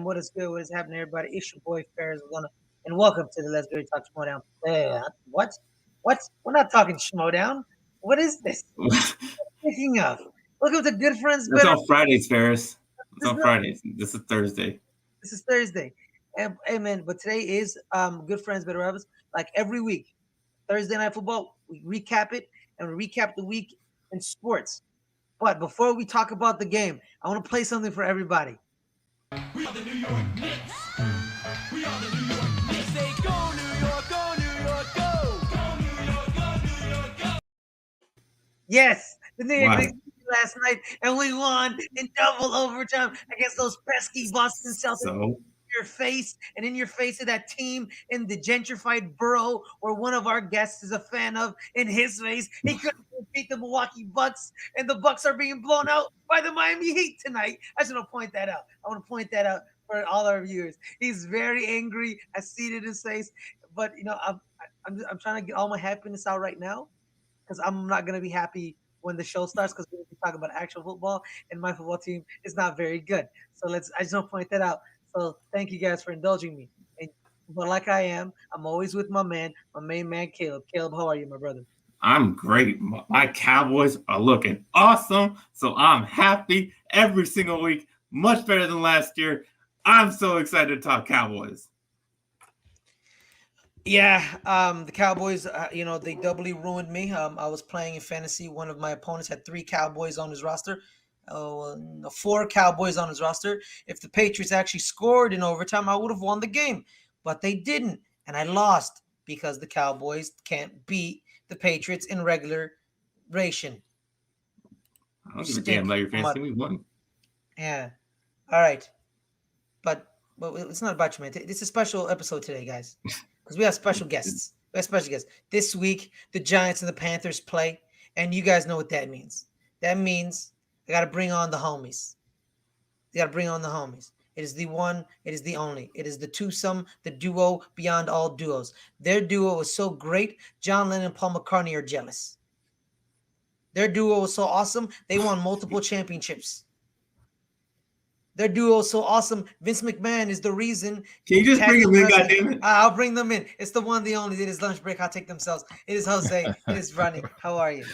What is good? What is happening, everybody? It's your boy Ferris, and welcome to the Let's Go Talk Schmodown. What? What? We're not talking Schmodown. What is this? Speaking of, welcome to Good Friends That's Better. on Fridays, Ferris. It's This is on Fridays. This is Thursday. this is Thursday, and hey man, but today is Good Friends Better Rivals. Like every week, Thursday night football, we recap it and we recap the week in sports. But before we talk about the game, I want to play something for everybody. We are the New York Knicks. We are the New York Knicks. Say go New York, go New York, go. Go New York, go New York, go. Yes, the New York Wow. Knicks last night, and we won in double overtime against those pesky Boston Celtics. So Your face and in your face of that team in the gentrified borough where one of our guests is a fan of. In his face, he couldn't beat the Milwaukee Bucks, and the Bucks are being blown out by the Miami Heat tonight. I just want to point that out. I want to point that out for all our viewers. He's very angry. I see it in his face, but I'm trying to get all my happiness out right now because I'm not gonna be happy when the show starts because we're gonna be talking about actual football, and my football team is not very good. So I just want to point that out. So thank you guys for indulging me. And but like I am, I'm always with my main man Caleb. Caleb, how are you, my brother? I'm great. My Cowboys are looking awesome. So I'm happy every single week. Much better than last year. I'm so excited to talk Cowboys. Yeah, the Cowboys, they doubly ruined me. I was playing in fantasy. One of my opponents had three Cowboys on his roster. No, four Cowboys on his roster. If the Patriots actually scored in overtime, I would have won the game, but they didn't, and I lost because the Cowboys can't beat the Patriots in regular ration. I don't give a damn about your fantasy. We won. Yeah. All right. But it's not about you, man. It's a special episode today, guys, because we have special guests. We have special guests. This week, the Giants and the Panthers play, and you guys know what that means. That means I got to bring on the homies. You got to bring on the homies. It is the one. It is the only. It is the twosome, the duo beyond all duos. Their duo is so great, John Lennon and Paul McCartney are jealous. Their duo is so awesome, they won multiple championships. Their duo is so awesome, Vince McMahon is the reason. Can you just bring them in, goddammit? I'll bring them in. It's the one, the only. It is lunch break. I'll take themselves. It is Jose. It is Brodny. How are you?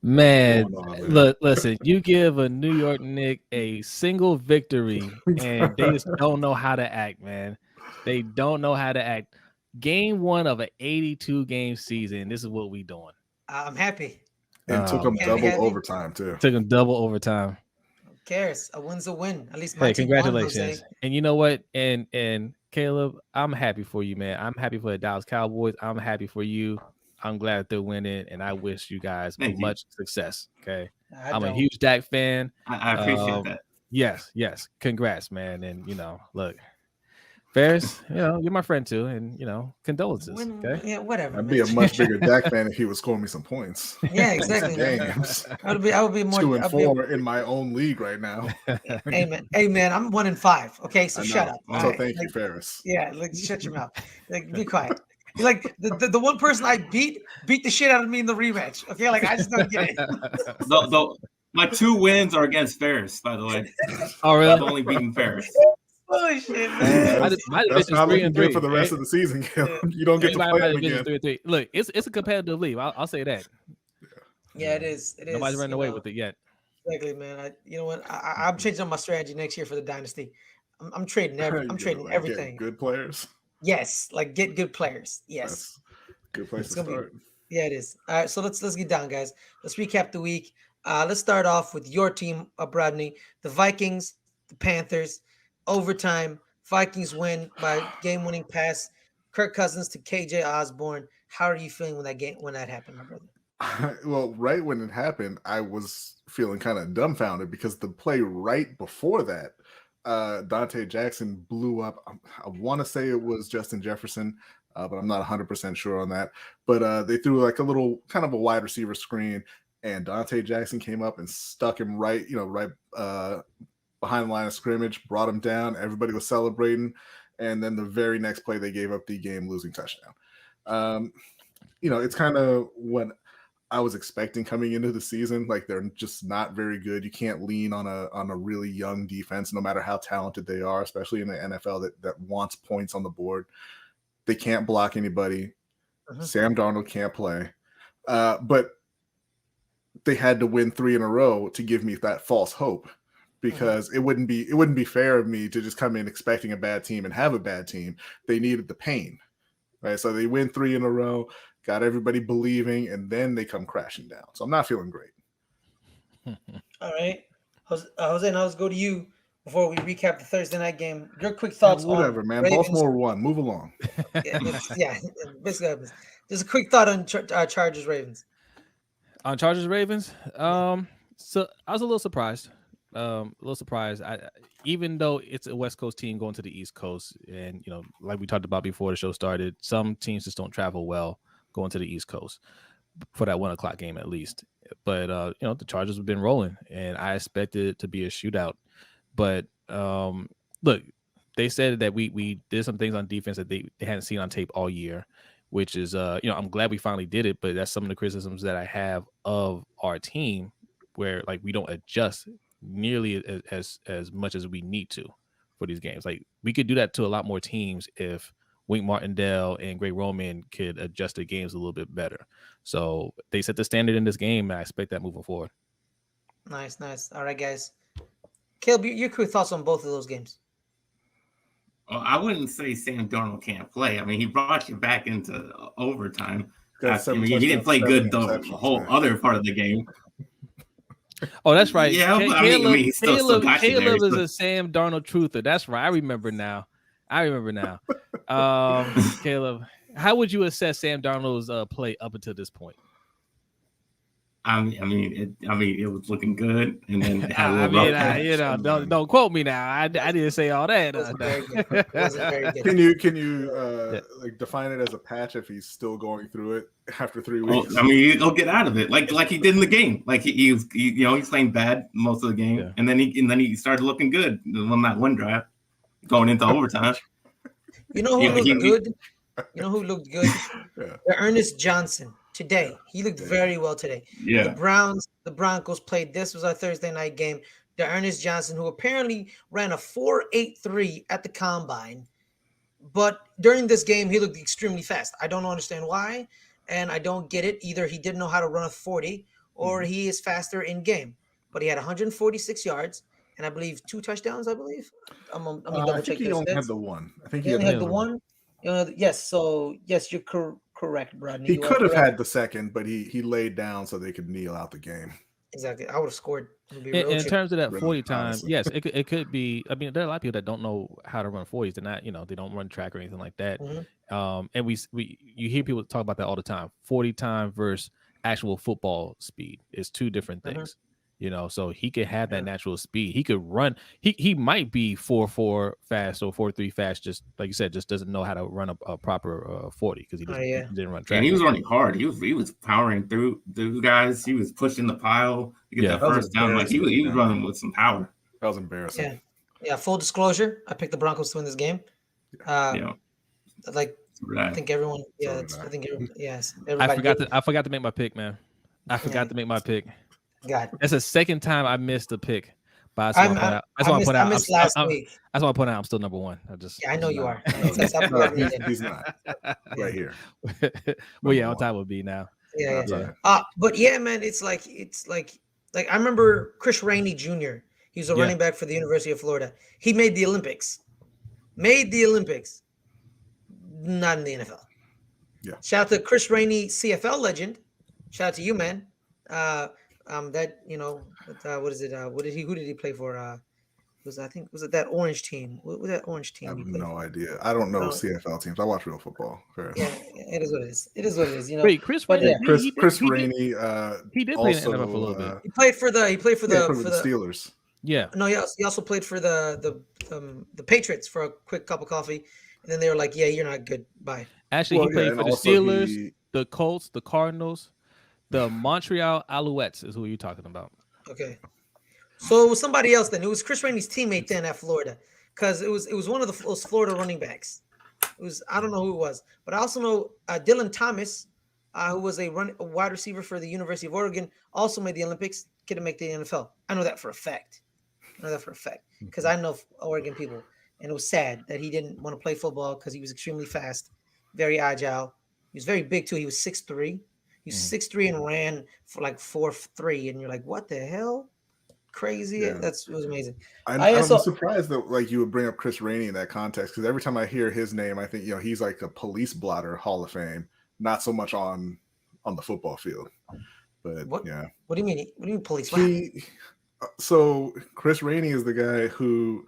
Man, look, listen, you give a New York Knicks a single victory and they just don't know how to act, man. They don't know how to act. Game one of an 82-game season. This is what we doing. I'm happy. And took them double overtime, too. Took them double overtime. Who cares? A win's a win. At least my hey, team congratulations. won, Jose. And you know what? And Caleb, I'm happy for you, man. I'm happy for the Dallas Cowboys. I'm happy for you. I'm glad that they're winning, and I wish you guys much success. Okay, I'm a huge Dak fan. I appreciate that. Yes. Congrats, man. And look, Ferris, you're my friend too, and condolences. Okay, yeah, whatever. I'd be a much bigger Dak fan if he was scoring me some points. Yeah, exactly. Games. I would be more 2-4 in my own league right now. Hey man, I'm 1-5. Okay, so shut up. So thank you, Ferris. Yeah, shut your mouth. Be quiet. Like the one person I beat the shit out of me in the rematch. Okay, like I just don't get it. My 2 wins are against Ferris, by the way. Oh, really? I've only beaten Ferris. Bullshit, man. That's how we can do for the rest of the season. You don't get to play them again. 3-3. Look, it's a competitive league. I'll say that. Yeah, it is. It is. Nobody's running away with it yet. Exactly, man. You know what? I'm changing up my strategy next year for the dynasty. I'm trading trading everything. Good players. Yes, like get good players. Yes, that's good place to start. Yeah, it is. All right, so let's get down, guys. Let's recap the week. Let's start off with your team, Brodny. The Vikings, the Panthers, overtime. Vikings win by game-winning pass. Kirk Cousins to KJ Osborne. How are you feeling when that happened, my brother? Well, right when it happened, I was feeling kind of dumbfounded because the play right before that, Dante Jackson blew up. I want to say it was Justin Jefferson, but I'm not 100% sure on that. But they threw like a little kind of a wide receiver screen, and Dante Jackson came up and stuck him right behind the line of scrimmage, brought him down. Everybody was celebrating. And then the very next play, they gave up the game-losing touchdown. It's kind of what I was expecting coming into the season. Like they're just not very good. You can't lean on a really young defense, no matter how talented they are, especially in the NFL that wants points on the board. They can't block anybody. Sam Darnold can't play. But they had to win 3 in a row to give me that false hope, because it wouldn't be fair of me to just come in expecting a bad team and have a bad team. They needed the pain, right? So they win 3 in a row, got everybody believing, and then they come crashing down. So I'm not feeling great. All right, Jose, now let's go to you before we recap the Thursday night game. Your quick thoughts Whatever, on man. Ravens. Baltimore won. Move along. Basically, just a quick thought on Chargers Ravens. On Chargers Ravens, so I was a little surprised. Even though it's a West Coast team going to the East Coast, and like we talked about before the show started, some teams just don't travel well going to the East Coast for that 1 o'clock game at least. But the Chargers have been rolling, and I expected it to be a shootout. But look, they said that we did some things on defense that they hadn't seen on tape all year, which is I'm glad we finally did it. But that's some of the criticisms that I have of our team, where like we don't adjust nearly as much as we need to for these games. Like we could do that to a lot more teams if Wink Martindale and Greg Roman could adjust their games a little bit better. So they set the standard in this game, and I expect that moving forward. Nice. All right, guys. Caleb, your quick thoughts on both of those games. Well, I wouldn't say Sam Darnold can't play. I mean, he brought you back into overtime. He didn't play good the whole other part of the game. Oh, that's right. Yeah, but Caleb, he still got you there. Caleb is a Sam Darnold truther. That's right. I remember now. Caleb, how would you assess Sam Darnold's play up until this point? I mean, it was looking good, and then it had a little don't quote me now. I didn't say all that. It wasn't very good. Can you like define it as a patch if he's still going through it after 3 weeks? I mean, he'll get out of it, like he did in the game. Like he's playing bad most of the game, and then he started looking good on that one drive, going into overtime. You know who looked good? You know who looked good? Ernest Johnson. Today, he looked very well today. Yeah. The Broncos played. This was our Thursday night game. Ernest Johnson, who apparently ran a 4.83 at the combine, but during this game, he looked extremely fast. I don't understand why, and I don't get it. Either he didn't know how to run a 40, or he is faster in game. But he had 146 yards, and I believe 2 touchdowns. I believe. I'm gonna double check. He only had the one. I think he only had the one. Yes. So yes, you're correct, Brodny. He could have had the second, but he laid down so they could kneel out the game. Exactly. I would have scored. In terms of that 40 time, yes, it could be. I mean, there are a lot of people that don't know how to run 40s. They're not, they don't run track or anything like that. And you hear people talk about that all the time. 40 time versus actual football speed is 2 different things. So he could have that natural speed. He could run. He might be 4.4 fast or 4.3 fast. Just like you said, just doesn't know how to run a proper 40 because he didn't run track. And he was running hard. He was powering through the guys. He was pushing the pile to get that first down. Like he was running with some power. That was embarrassing. Yeah. Full disclosure, I picked the Broncos to win this game. Like I think everyone. Yeah, I think yes. I forgot to make my pick, man. I forgot to make my pick. God. That's the second time I missed a pick. But I want to point out I'm still number 1. I know you are. He's not. Right here. Well, yeah, on time would be now. Yeah. But yeah, man, it's like I remember Chris Rainey Jr. He was a running back for the University of Florida. He made the Olympics. Not in the NFL. Yeah. Shout out to Chris Rainey, CFL legend. Shout out to you, man. What is it? Who did he play for? Was it that orange team? What was that orange team? I have no idea. I don't know CFL teams. I watch real football. Yeah, it is what it is. It is what it is. Wait, Chris Rainey. Chris Rainey. He did play in the NFL for a little bit. He played for the Steelers. Yeah. No, he also played for the Patriots for a quick cup of coffee, and then they were like, "Yeah, you're not good. Bye." Actually, he played for the Steelers, the Colts, the Cardinals. The Montreal Alouettes is who you're talking about. Okay. So it was somebody else then. It was Chris Rainey's teammate then at Florida, because it was one of those Florida running backs. I don't know who it was, but I also know Dylan Thomas who was a wide receiver for the University of Oregon, also made the Olympics. Couldn't make the NFL. I know that for a fact. Because I know Oregon people, and it was sad that he didn't want to play football because he was extremely fast, very agile. He was very big too. He was 6'3". He was 6'3" and ran for like 4'3", and you're like, what the hell? Crazy. Yeah. It was amazing. I'm surprised that like you would bring up Chris Rainey in that context, because every time I hear his name, I think he's like a police blotter Hall of Fame, not so much on the football field. But What? yeah, What do you mean? What do you mean police? So Chris Rainey is the guy who,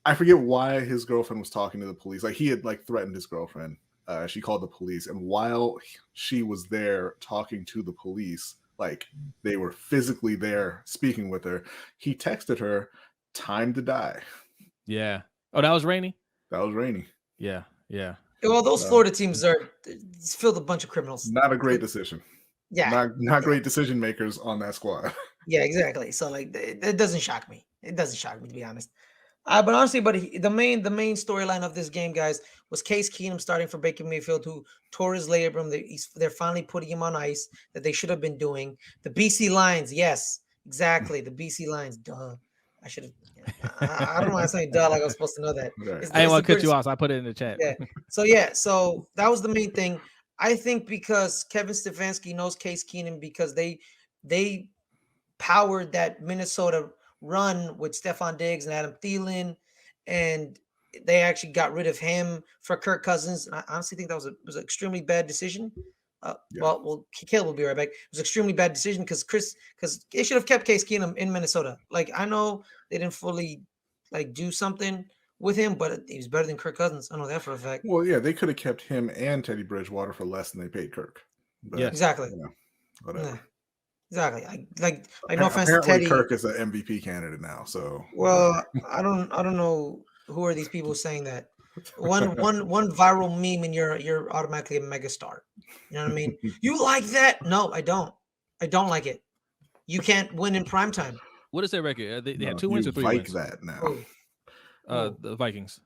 I forget why his girlfriend was talking to the police. Like he had like threatened his girlfriend. She called the police, and while she was there talking to the police, like they were physically there speaking with her, he texted her, "Time to die." Yeah. Oh, that was Rainey? That was Rainey. Yeah. Yeah. Well, those Florida teams it's filled with a bunch of criminals. Not a great decision. Yeah. Not great decision makers on that squad. Yeah, exactly. So like it doesn't shock me. It doesn't shock me, to be honest. But honestly, the main storyline of this game, guys, was Case Keenum starting for Baker Mayfield, who tore his labrum. They're finally putting him on ice, that they should have been doing. The BC Lions, yes, exactly. The BC Lions, duh. I should have. I don't know why I'm saying duh like I was supposed to know that. Right. I didn't want to cut you off, so I put it in the chat. Yeah. So that was the main thing. I think because Kevin Stefanski knows Case Keenum, because they powered that Minnesota run with Stephon Diggs and Adam Thielen, and they actually got rid of him for Kirk Cousins. And I honestly think that was an extremely bad decision. Well, Caleb will be right back. It was an extremely bad decision because they should have kept Case Keenum in Minnesota. Like, I know they didn't fully like do something with him, but he was better than Kirk Cousins. I know that for a fact. Well, yeah, they could have kept him and Teddy Bridgewater for less than they paid Kirk. But, Yeah, exactly. Whatever. Yeah. Exactly. No offense to Apparently Teddy. Kirk is an MVP candidate now. So Well, I don't know who are these people saying that. One viral meme and you're automatically a megastar. You know what I mean? You like that? No, I don't. I don't like it. You can't win in primetime. What is their record? They have 2 wins or 3 wins? That now. The Vikings.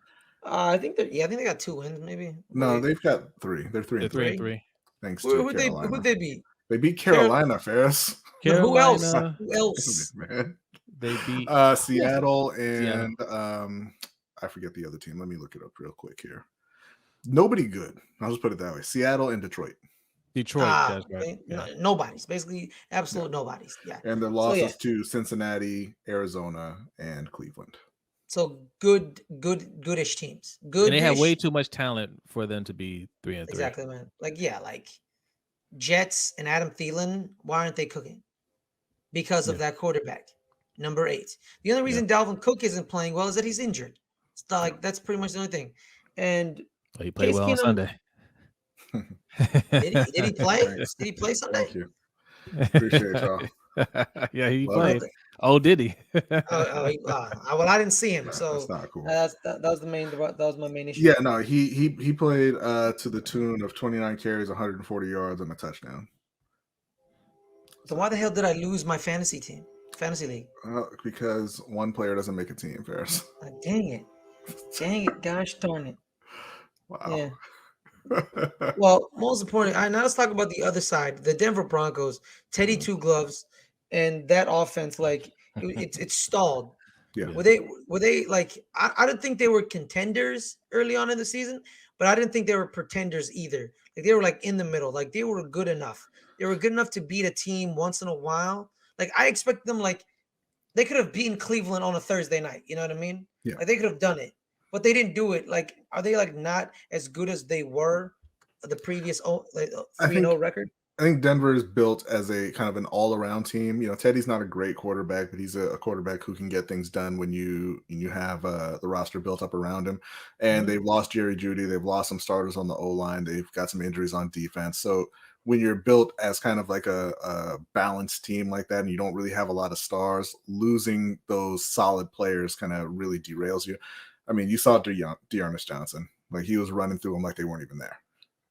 I think they got 2 wins, maybe. No, they've got 3. They're 3 and 3. 3 and 3. Thanks to Who'd Carolina. they beat? They beat Carolina, Ferris. Who else? Carolina. Who else? Man. They beat Seattle and I forget the other team. Let me look it up real quick here. Nobody good. I'll just put it that way. Seattle and Detroit. That's right. Nobody's. Basically, absolute nobodies. Yeah. And their losses to Cincinnati, Arizona, and Cleveland. So goodish teams. And they have way too much talent for them to be 3 and 3. Exactly, man. Like Jets and Adam Thielen, why aren't they cooking? Because of that quarterback, number 8. The only reason Dalvin Cook isn't playing well is that he's injured. It's not like that's pretty much the only thing. And he played well on Sunday. Did he play? Did he play Sunday? Thank you. Appreciate y'all. Yeah, he Love played. Oh, did he? Well, I didn't see him, so that's not cool. that was my main issue. Yeah, no, he played to the tune of 29 carries, 140 yards, and a touchdown. So why the hell did I lose my fantasy league? Because one player doesn't make a team, Ferris. Dang it, gosh darn it. Wow. Yeah. Well, most important, now let's talk about the other side. The Denver Broncos, Teddy Two Gloves, and that offense, like it's stalled. Yeah. Were they like I didn't think they were contenders early on in the season, but I didn't think they were pretenders either. Like they were like in the middle. Like they were good enough. They were good enough to beat a team once in a while. Like I expect them, like they could have beaten Cleveland on a Thursday night. You know what I mean? Yeah. Like they could have done it, but they didn't do it. Like, are they like not as good as they were the previous 3-0 record? I think Denver is built as a kind of an all-around team. You know, Teddy's not a great quarterback, but he's a quarterback who can get things done when you have the roster built up around him. And they've lost Jerry Jeudy. They've lost some starters on the O-line. They've got some injuries on defense. So when you're built as kind of like a balanced team like that, and you don't really have a lot of stars, losing those solid players kind of really derails you. I mean, you saw Dearness Johnson. Like he was running through them like they weren't even there.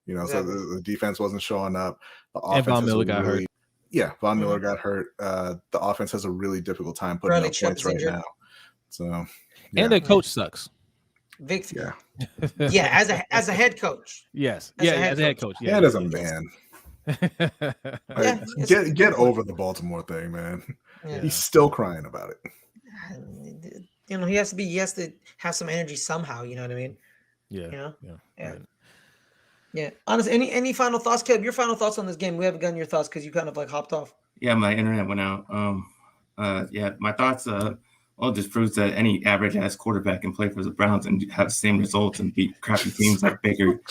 You know, exactly. So the defense wasn't showing up. The offense and Von Miller got hurt. Yeah, Von Miller got hurt. The offense has a really difficult time putting up points right now. So, and their coach sucks. Victor. Yeah. Yeah, as a head coach. Yes. As a head coach. Yeah. And as a man. Like, get over the Baltimore thing, man. Yeah. He's still crying about it. You know, he has to have some energy somehow. You know what I mean? Yeah. You know? Yeah. Yeah. Right. Yeah. Honestly, any final thoughts, Caleb? Your final thoughts on this game? We haven't gotten your thoughts because you kind of like hopped off. Yeah, my internet went out. Yeah, my thoughts. Well, just proves that any average ass quarterback can play for the Browns and have the same results and beat crappy teams like Baker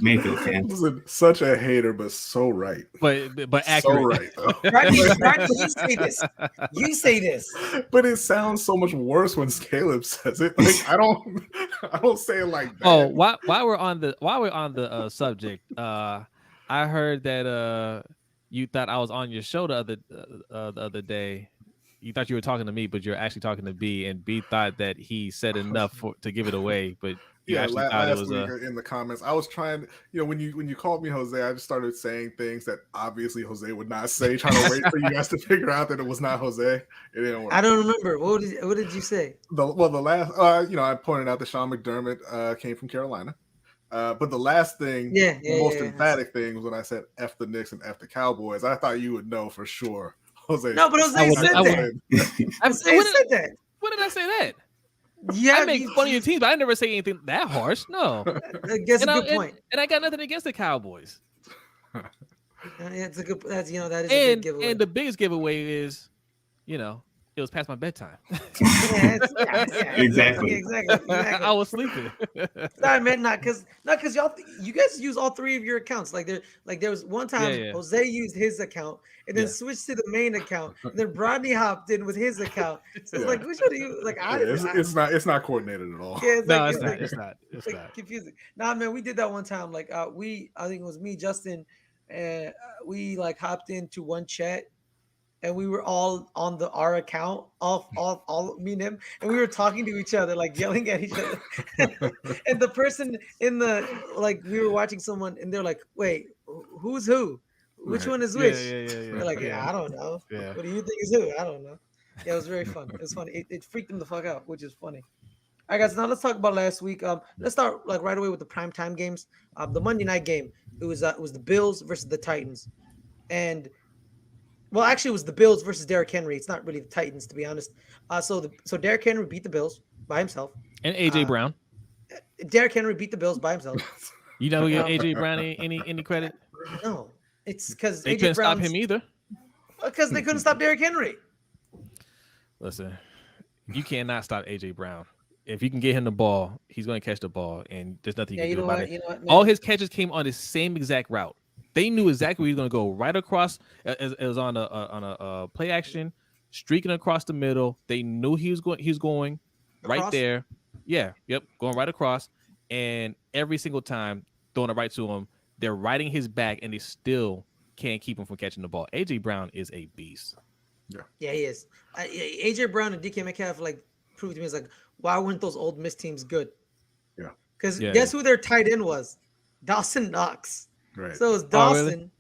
Mayfield can. Listen, such a hater, but so right. But So accurate. right though. Brodny, you say this. You say this. But it sounds so much worse when Caleb says it. Like I don't say it like that. Oh, while we're on the subject, I heard that you thought I was on your show the other day. You thought you were talking to me, but you're actually talking to B, and B thought that he said enough to give it away, but you actually thought it last was week in the comments, I was trying. You know, when you called me Jose, I just started saying things that obviously Jose would not say, trying to wait for you guys to figure out that it was not Jose. It didn't work. I don't remember. What did you say? The last, I pointed out that Sean McDermott came from Carolina. But the last thing, the most emphatic thing was when I said F the Knicks and F the Cowboys. I thought you would know for sure. Jose. No, but Jose said that. Jose said that. When did I say that? Yeah, I make fun of your team, but I never say anything that harsh. No. I guess a good point. And I got nothing against the Cowboys. It's a good. That is a big giveaway. And the biggest giveaway is, it was past my bedtime. Exactly. I was sleeping. Sorry, man, not because you guys use all three of your accounts. Like there was one time Jose used his account and then switched to the main account. And then Brodny hopped in with his account. So it's like, which one do you like? It's not coordinated at all. Yeah, it's not. It's not confusing. Nah, man, we did that one time. Like I think it was me, Justin, and we like hopped into one chat. And we were all on our account, all me and him, and we were talking to each other, like yelling at each other. And the person in we were watching someone, and they're like, "Wait, who's who? Which one is which?" They're like, I don't know. Yeah. What do you think is who? I don't know. Yeah, it was very fun. It was funny. It freaked them the fuck out, which is funny. All right, guys. Now let's talk about last week. Let's start like right away with the primetime games. The Monday night game. It was the Bills versus the Titans, and. Well, actually, it was the Bills versus Derrick Henry. It's not really the Titans, to be honest. So Derrick Henry beat the Bills by himself. And AJ Brown. Derrick Henry beat the Bills by himself. You don't give AJ Brown any credit? No, it's because they couldn't stop him either. Because they couldn't stop Derrick Henry. Listen, you cannot stop AJ Brown. If you can get him the ball, he's going to catch the ball, and there's nothing you can do about it. All his catches came on the same exact route. They knew exactly where he was going to go, right across. It was on a play action, streaking across the middle. They knew he was going right across? There. Yeah, yep, going right across. And every single time, throwing it right to him, they're riding his back, and they still can't keep him from catching the ball. AJ Brown is a beast. Yeah, he is. AJ Brown and DK Metcalf proved to me why weren't those old Miss teams good? Yeah, because guess who their tight end was? Dawson Knox. Right. So it was Dawson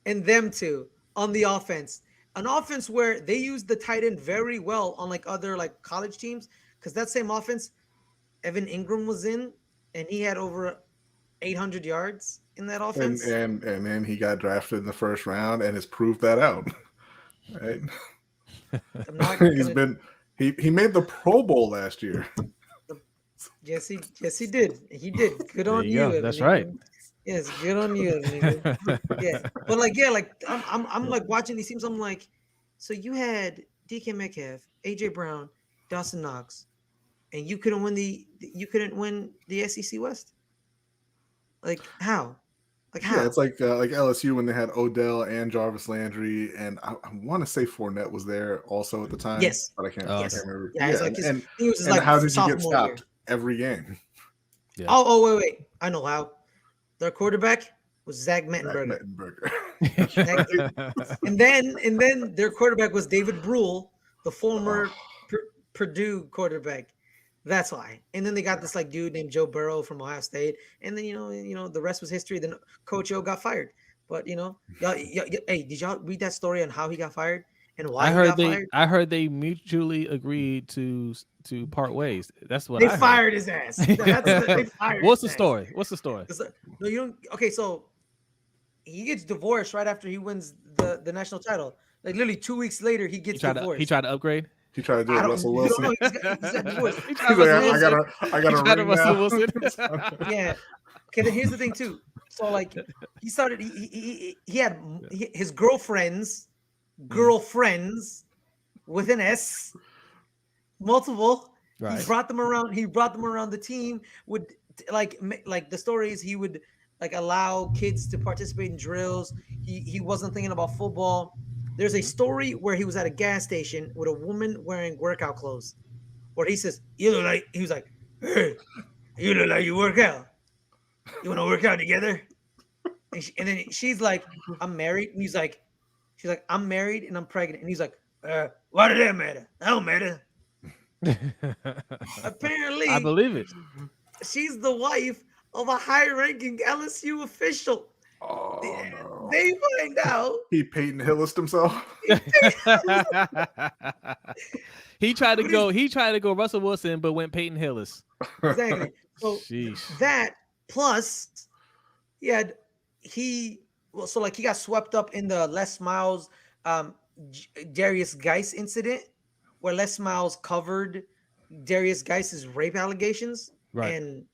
and them two on the offense. An offense where they used the tight end very well on other college teams, because that same offense, Evan Ingram was in, and he had over 800 yards in that offense. And then he got drafted in the first round and has proved that out. Right. He made the Pro Bowl last year. Yes, he did. He did. Good on you. That's right. Yes, good on you. Yeah, but I'm watching these teams. I'm like, so you had DK Metcalf, AJ Brown, Dawson Knox, and you couldn't win the SEC West. How? How? Yeah, it's like LSU when they had Odell and Jarvis Landry, and I want to say Fournette was there also at the time. Yes, but I can't remember. Yeah, and how did you get stopped every game? Yeah. Oh, wait! I know how. Their quarterback was Zach Mettenberger. and then their quarterback was David Brule, the former Purdue quarterback. That's why. And then they got this dude named Joe Burrow from Ohio State. And then the rest was history. Then Coach O got fired. But hey, did y'all read that story on how he got fired and why he got fired? I heard they mutually agreed to part ways. That's what they fired his ass. They fired What's his the story? What's the story? No, you don't. Okay, so he gets divorced right after he wins the national title. Like literally 2 weeks later, he gets divorced. He tried to upgrade. He tried to do I it, don't, Russell you don't Wilson. know. He's got divorced. He He's tried like, Russell I Wilson. got He a tried to ring Russell now. Wilson. Yeah. Okay, then here's the thing too. So like he started. He had his girlfriends with an S, multiple. Right. He brought them around. He brought them around the team. Would like the stories. He would like allow kids to participate in drills. He wasn't thinking about football. There's a story where he was at a gas station with a woman wearing workout clothes, where he says, "You look like," he was like, "Hey, you look like you work out. You want to work out together?" And then she's like, "I'm married," and she's like, "I'm married and I'm pregnant," and he's like, "Why did that matter? That don't matter." Apparently, I believe it. she's the wife of a high-ranking LSU official. Oh, no. They find out. He Peyton Hillis himself. He tried to go Russell Wilson, but went Peyton Hillis. Exactly. So Sheesh. that plus he got swept up in the Les Miles Darius Geis incident, where Les Miles covered Darius Geis's rape allegations, Right. and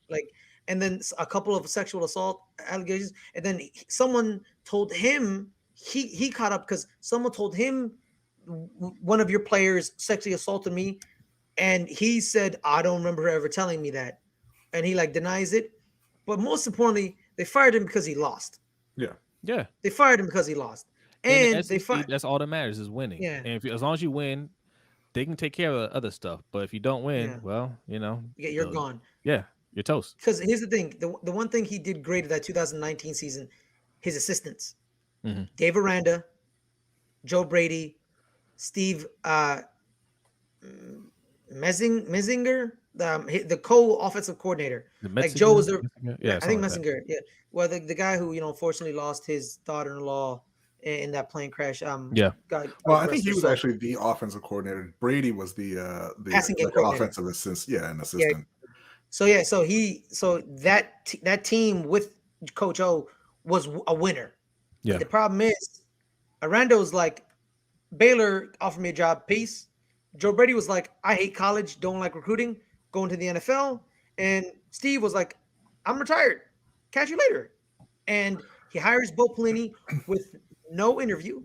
then a couple of sexual assault allegations, and then someone told him he caught up because someone told him one of your players sexually assaulted me, and he said, "I don't remember her ever telling me that," and he like denies it. But most importantly, they fired him because he lost. Yeah. They fired him because he lost, In the and they SEC, fired. that's all that matters is winning. Yeah. And as long as you win, they can take care of the other stuff. But if you don't win, Yeah. well, You're gone. Yeah, you're toast. Because here's the thing: the one thing he did great at that 2019 season, his assistants, Mhm. Dave Aranda, Joe Brady, Steve Messinger, the co-offensive coordinator. Like Joe was the, yeah, I think Messinger. Yeah, well, the guy who unfortunately lost his daughter-in-law in that plane crash. Yeah. Well, I think he was actually the offensive coordinator. Brady was the Passing game coordinator. offensive assistant. Yeah, an assistant. So that team with Coach O was a winner. Yeah. The problem is, Aranda was like, Baylor offered me a job, peace. Joe Brady was like, I hate college, don't like recruiting, going to the NFL. And Steve was like, I'm retired, catch you later. And he hires Bo Pelini with no interview.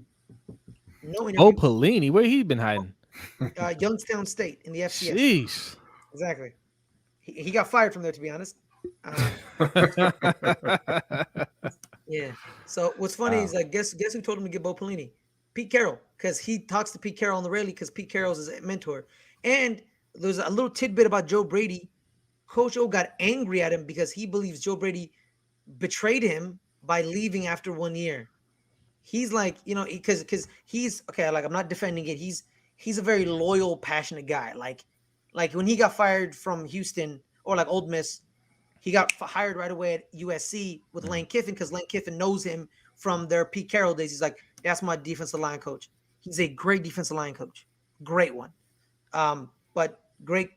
Bo Pelini, where he been hiding? Youngstown State in the FCS. Jeez. Exactly. He got fired from there, to be honest. Yeah. So what's funny is like, guess who told him to get Bo Pelini? Pete Carroll, because he talks to Pete Carroll on the rally because Pete Carroll's his mentor. And there's a little tidbit about Joe Brady. Coach O got angry at him because he believes Joe Brady betrayed him by leaving after 1 year. He's like, because he's okay. Like, I'm not defending it. He's a very loyal, passionate guy. Like when he got fired from Houston or like Ole Miss, he got hired right away at USC with Lane Kiffin because Lane Kiffin knows him from their Pete Carroll days. He's like, that's my defensive line coach. He's a great defensive line coach, great one. But great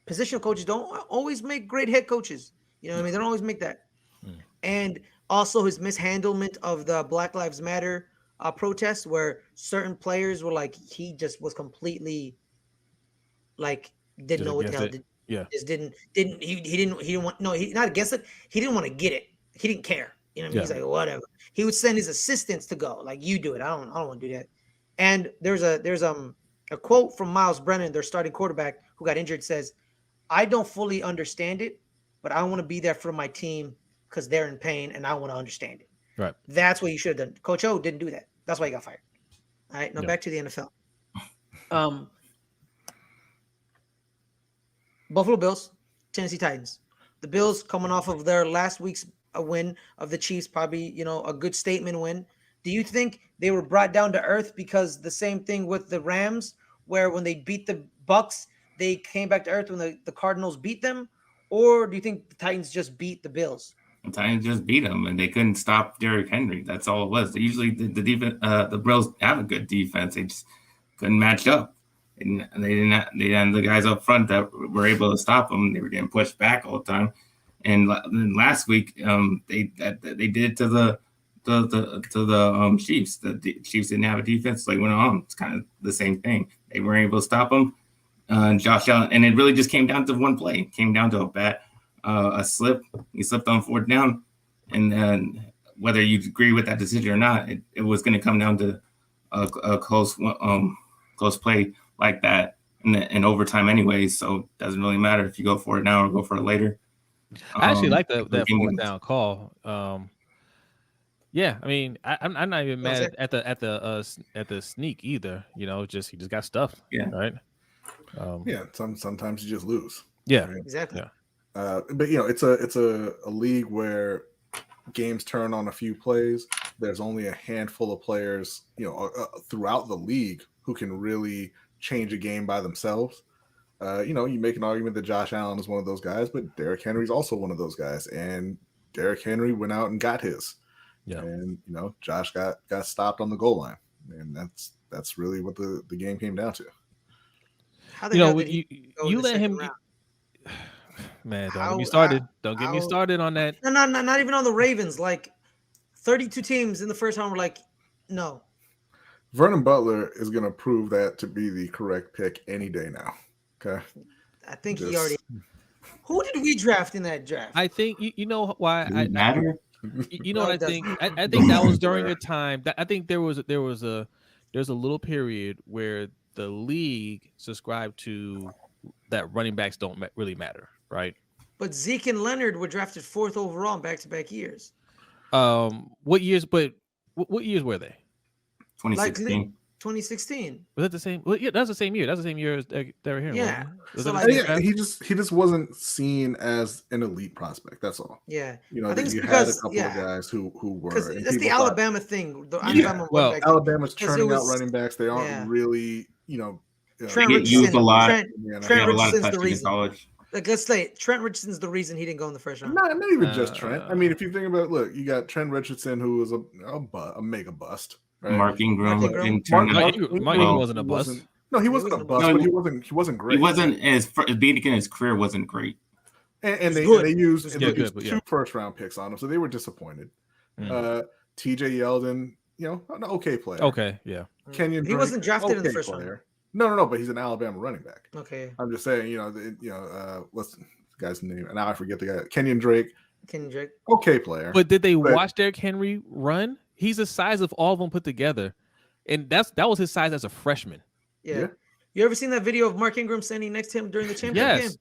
positional coaches don't always make great head coaches. You know what I mean? They don't always make that. And also his mishandlement of the Black Lives Matter protest, where certain players were like, he just was completely like didn't know what the hell did. Yeah. Just didn't want, no, he not against it. He didn't want to get it. He didn't care. You know what I mean? He's like, whatever. He would send his assistants to go. Like, you do it. I don't want to do that. And there's a quote from Miles Brennan, their starting quarterback who got injured, says, I don't fully understand it, but I want to be there for my team because they're in pain and I want to understand it. Right. That's what you should have done. Coach O didn't do that. That's why he got fired. All right. Now back to the NFL. Buffalo Bills, Tennessee Titans. The Bills coming off of their last week's win of the Chiefs, probably, a good statement win. Do you think they were brought down to earth because the same thing with the Rams, where when they beat the Bucks, they came back to earth when the Cardinals beat them? Or do you think the Titans just beat the Bills? The Titans just beat them, and they couldn't stop Derrick Henry. That's all it was. They usually the defense, the Bills have a good defense. They just couldn't match up, and they didn't. They had the guys up front that were able to stop them. They were getting pushed back all the time. And then last week, they did it to the Chiefs. The Chiefs didn't have a defense. They went on. It's kind of the same thing. They weren't able to stop them. Josh Allen, and it really just came down to one play. It came down to a slip. He slipped on fourth down, and then whether you agree with that decision or not, it was going to come down to a close play like that in overtime anyways. So it doesn't really matter if you go for it now or go for it later. I actually like that fourth down call. Yeah, I mean, I'm not even mad at the sneak either. You know, he just got stuffed. Yeah. Right. Sometimes you just lose. Yeah. Right? Exactly. Yeah. But it's a league where games turn on a few plays. There's only a handful of players, throughout the league who can really change a game by themselves. You make an argument that Josh Allen is one of those guys, but Derrick Henry's also one of those guys. And Derrick Henry went out and got his. Yeah. And Josh got stopped on the goal line. And that's really what the game came down to. You let him man, don't get me started. Don't get me started on that. No, not even on the Ravens. Like 32 teams in the first round were like, no. Vernon Butler is going to prove that to be the correct pick any day now. Okay. I think he already. Who did we draft in that draft? I think you know why matter. You know what I think? I think that was during a time that I think there was a little period where the league subscribed to that running backs don't really matter, right? But Zeke and Leonard were drafted 4th overall in back-to-back years. What years? But what years were they? 2016. 2016. Was that the same? Well, yeah, that's the same year. That's the same year as they were here. Yeah. He just wasn't seen as an elite prospect. That's all. Yeah. I think you had a couple of guys who were. That's the Alabama thing. Alabama's churning out running backs. They aren't really, Trent Richardson used a lot. Trent Richardson's the reason. Like, let's say Trent Richardson's the reason he didn't go in the first round. Not even just Trent. I mean, if you think about it, look, you got Trent Richardson, who was a mega bust. Right? Mark Ingram wasn't a bust. No, he wasn't a bust, but he wasn't great. He wasn't as beginning his career wasn't great. And they used 2 first-round picks on him, so they were disappointed. TJ Yeldon, an okay player. Okay, yeah. Kenyon he wasn't drafted in the first round. No, but he's an Alabama running back. Okay. I'm just saying, what's the guy's name? And now I forget the guy. Kenyon Drake. Okay player. But did they watch Derrick Henry run? He's the size of all of them put together. And that was his size as a freshman. Yeah. You ever seen that video of Mark Ingram standing next to him during the championship game?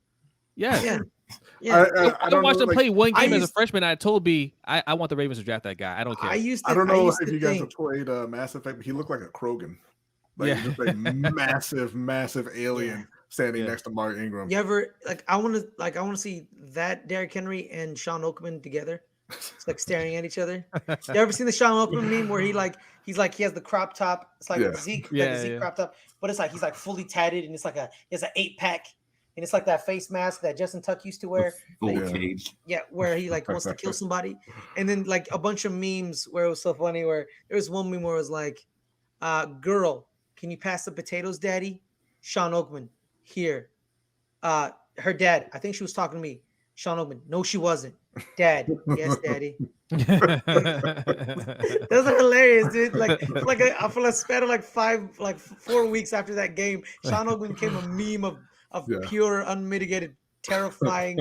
Yes. Yeah. I watched him play one game as a freshman. I told B, I want the Ravens to draft that guy. I don't care. I don't know if you guys have played Mass Effect, but he looked like a Krogan. Just a massive alien standing next to Mark Ingram. You ever I want to see that Derrick Henry and Sean Oakman together. It's like staring at each other. You ever seen the Sean Oakman meme where he has the crop top? It's like Zeke crop top, but it's like he's like fully tatted and it's like he has an 8-pack and it's like that face mask that Justin Tuck used to wear. Cage. Yeah, where he wants to kill somebody. And then like a bunch of memes where it was so funny where there was one meme where it was like, girl, can you pass the potatoes, daddy? Sean Oakman, here. Her dad, I think she was talking to me. Sean Oakman, no, she wasn't. Dad, yes, daddy. Those are hilarious, dude. I feel like span of 4 weeks after that game, Sean Oakman became a meme of pure, unmitigated, terrifying,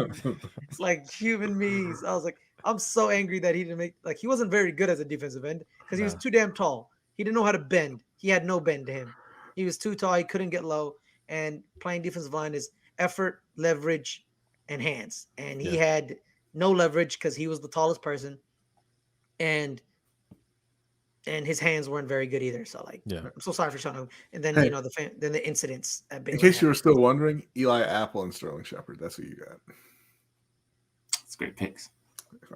human memes. I was like, I'm so angry that he didn't make he wasn't very good as a defensive end because he was too damn tall. He didn't know how to bend. He had no bend to him. He was too tall. He couldn't get low. And playing defensive line is effort, leverage, and hands. And he had no leverage because he was the tallest person. And his hands weren't very good either. So I'm so sorry for Sean. And then then the incidents. In case you were still wondering, Eli Apple and Sterling Shepard. That's who you got. It's great picks.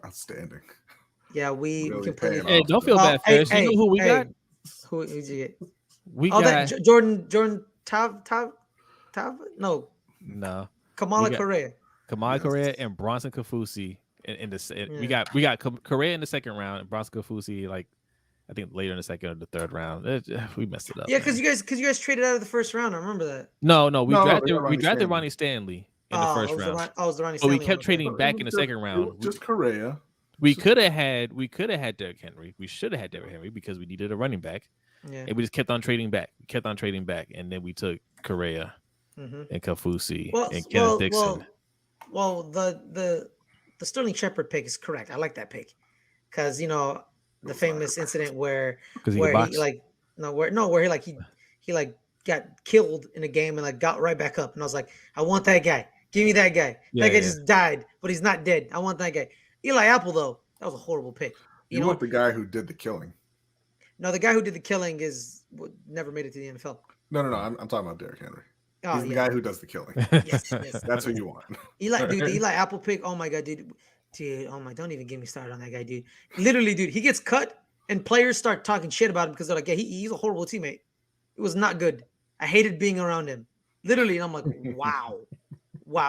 Outstanding. Yeah, we really completely. Hey, don't feel bad, Ferris. You know who we got? Who did you get? We got Jordan Tav? No. Kamala Correa. Correa and Bronson Kafusi we got Correa in the second round and Bronson Kafusi I think later in the second or the third round. We messed it up. Yeah, because you guys traded out of the first round. I remember that. No, we drafted Ronnie Stanley in the first it was round. it was the Ronnie But we Stanley kept one. trading back in the second It was round. just Correa. We could have had Derrick Henry. We should have had Derrick Henry because we needed a running back. Yeah. And we just kept on trading back. We kept on trading back. And then we took Correa and Kafusi and Kenneth Dixon. Well, the Sterling Shepard pick is correct. I like that pick. Because the famous incident where Because he he boxed. where he got killed in a game and got right back up. And I was like, I want that guy. Give me that guy. Yeah, that guy yeah. just died, but he's not dead. I want that guy. Eli Apple, though, that was a horrible pick. You want the guy who did the killing. No, the guy who did the killing never made it to the NFL. No. I'm talking about Derrick Henry. Oh, He's the guy who does the killing. Yes. That's who you want. Eli, dude, the Eli Apple pick. Oh my god, dude. Oh my, don't even get me started on that guy, dude. Literally, dude, he gets cut and players start talking shit about him because they're like, yeah, he's a horrible teammate. It was not good. I hated being around him. Literally, and I'm like, wow.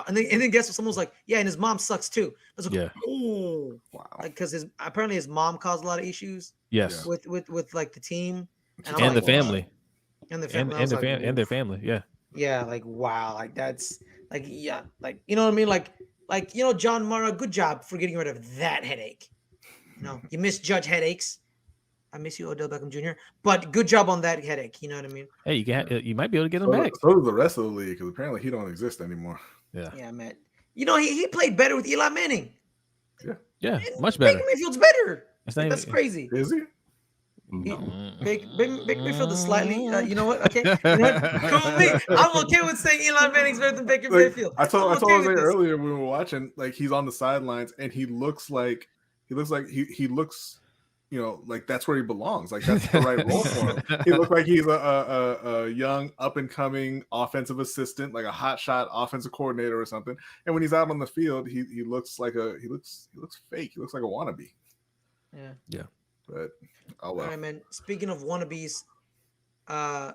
And then guess what? Someone was like, yeah, and his mom sucks too. I was like, Yeah. oh, Wow. because apparently his mom caused a lot of issues Yes. with the team And, I'm the like, family. and the And, family. I and, was the like, and their oof. family. Yeah. Yeah, wow, that's yeah, you know what I mean? John Mara, good job for getting rid of that headache. You misjudge headaches. I miss you, Odell Beckham Jr. But good job on that headache. You know what I mean? Hey, you might be able to get them back. So does the rest of the league because apparently he don't exist anymore. Yeah. Yeah, man. He played better with Eli Manning. Yeah. And Much better. Baker Mayfield's better. It's not That's even- crazy. Is he? No. Baker Mayfield is slightly. You know what? Okay. You know what? Come with me. I'm okay with saying Eli Manning's better than Baker Mayfield. I told I'm okay Jose with this. earlier when we were watching, he's on the sidelines and he looks like like that's where he belongs. Like that's the right role for him. He looks like he's a young up and coming offensive assistant, like a hot shot offensive coordinator or something. And when he's out on the field, he looks like he looks fake. He looks like a wannabe. Yeah. But All right, man. Speaking of wannabes, Ben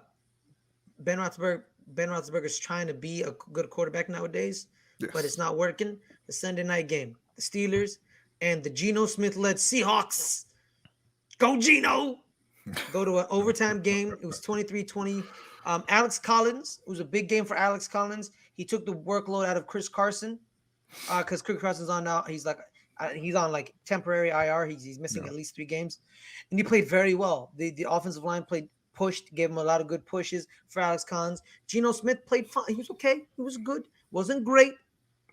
Roethlisberger's trying to be a good quarterback nowadays, Yes. but it's not working. The Sunday night game, the Steelers and the Geno Smith-led Seahawks. Go Geno! Go to an overtime game. It was 23-20. Alex Collins, it was a big game for Alex Collins. He took the workload out of Chris Carson because Chris Carson's on now. He's on temporary IR. He's missing at least 3 games, and he played very well. The offensive line pushed, gave him a lot of good pushes for Alex Collins. Geno Smith played fine. He was okay. He was good. Wasn't great.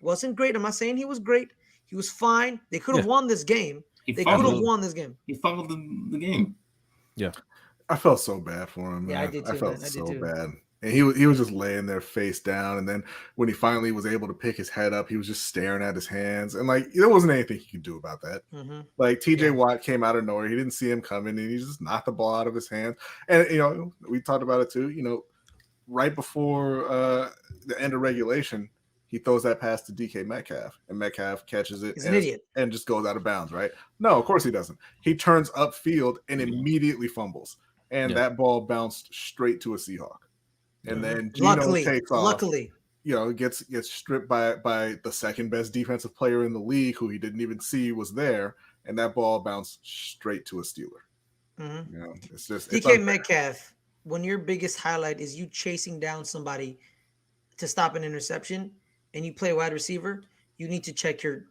I'm not saying he was great. He was fine. They could have won this game. They could have won this game. He fumbled the game. Yeah. I felt so bad for him. Yeah, man. I did too, I felt man. I did so too. bad. And he was just laying there face down. And then when he finally was able to pick his head up, he was just staring at his hands. And there wasn't anything he could do about that. Mm-hmm. TJ Watt came out of nowhere. He didn't see him coming and he just knocked the ball out of his hands. And, we talked about it too, right before the end of regulation, he throws that pass to DK Metcalf, and Metcalf catches it. He's an idiot. And just goes out of bounds, right? No, of course he doesn't. He turns upfield and immediately fumbles. And that ball bounced straight to a Seahawk. And then Geno takes off. Luckily. Gets stripped by the second best defensive player in the league who he didn't even see was there. And that ball bounced straight to a Steeler. Mm-hmm. It's just DK Metcalf, when your biggest highlight is you chasing down somebody to stop an interception and you play wide receiver, you need to check your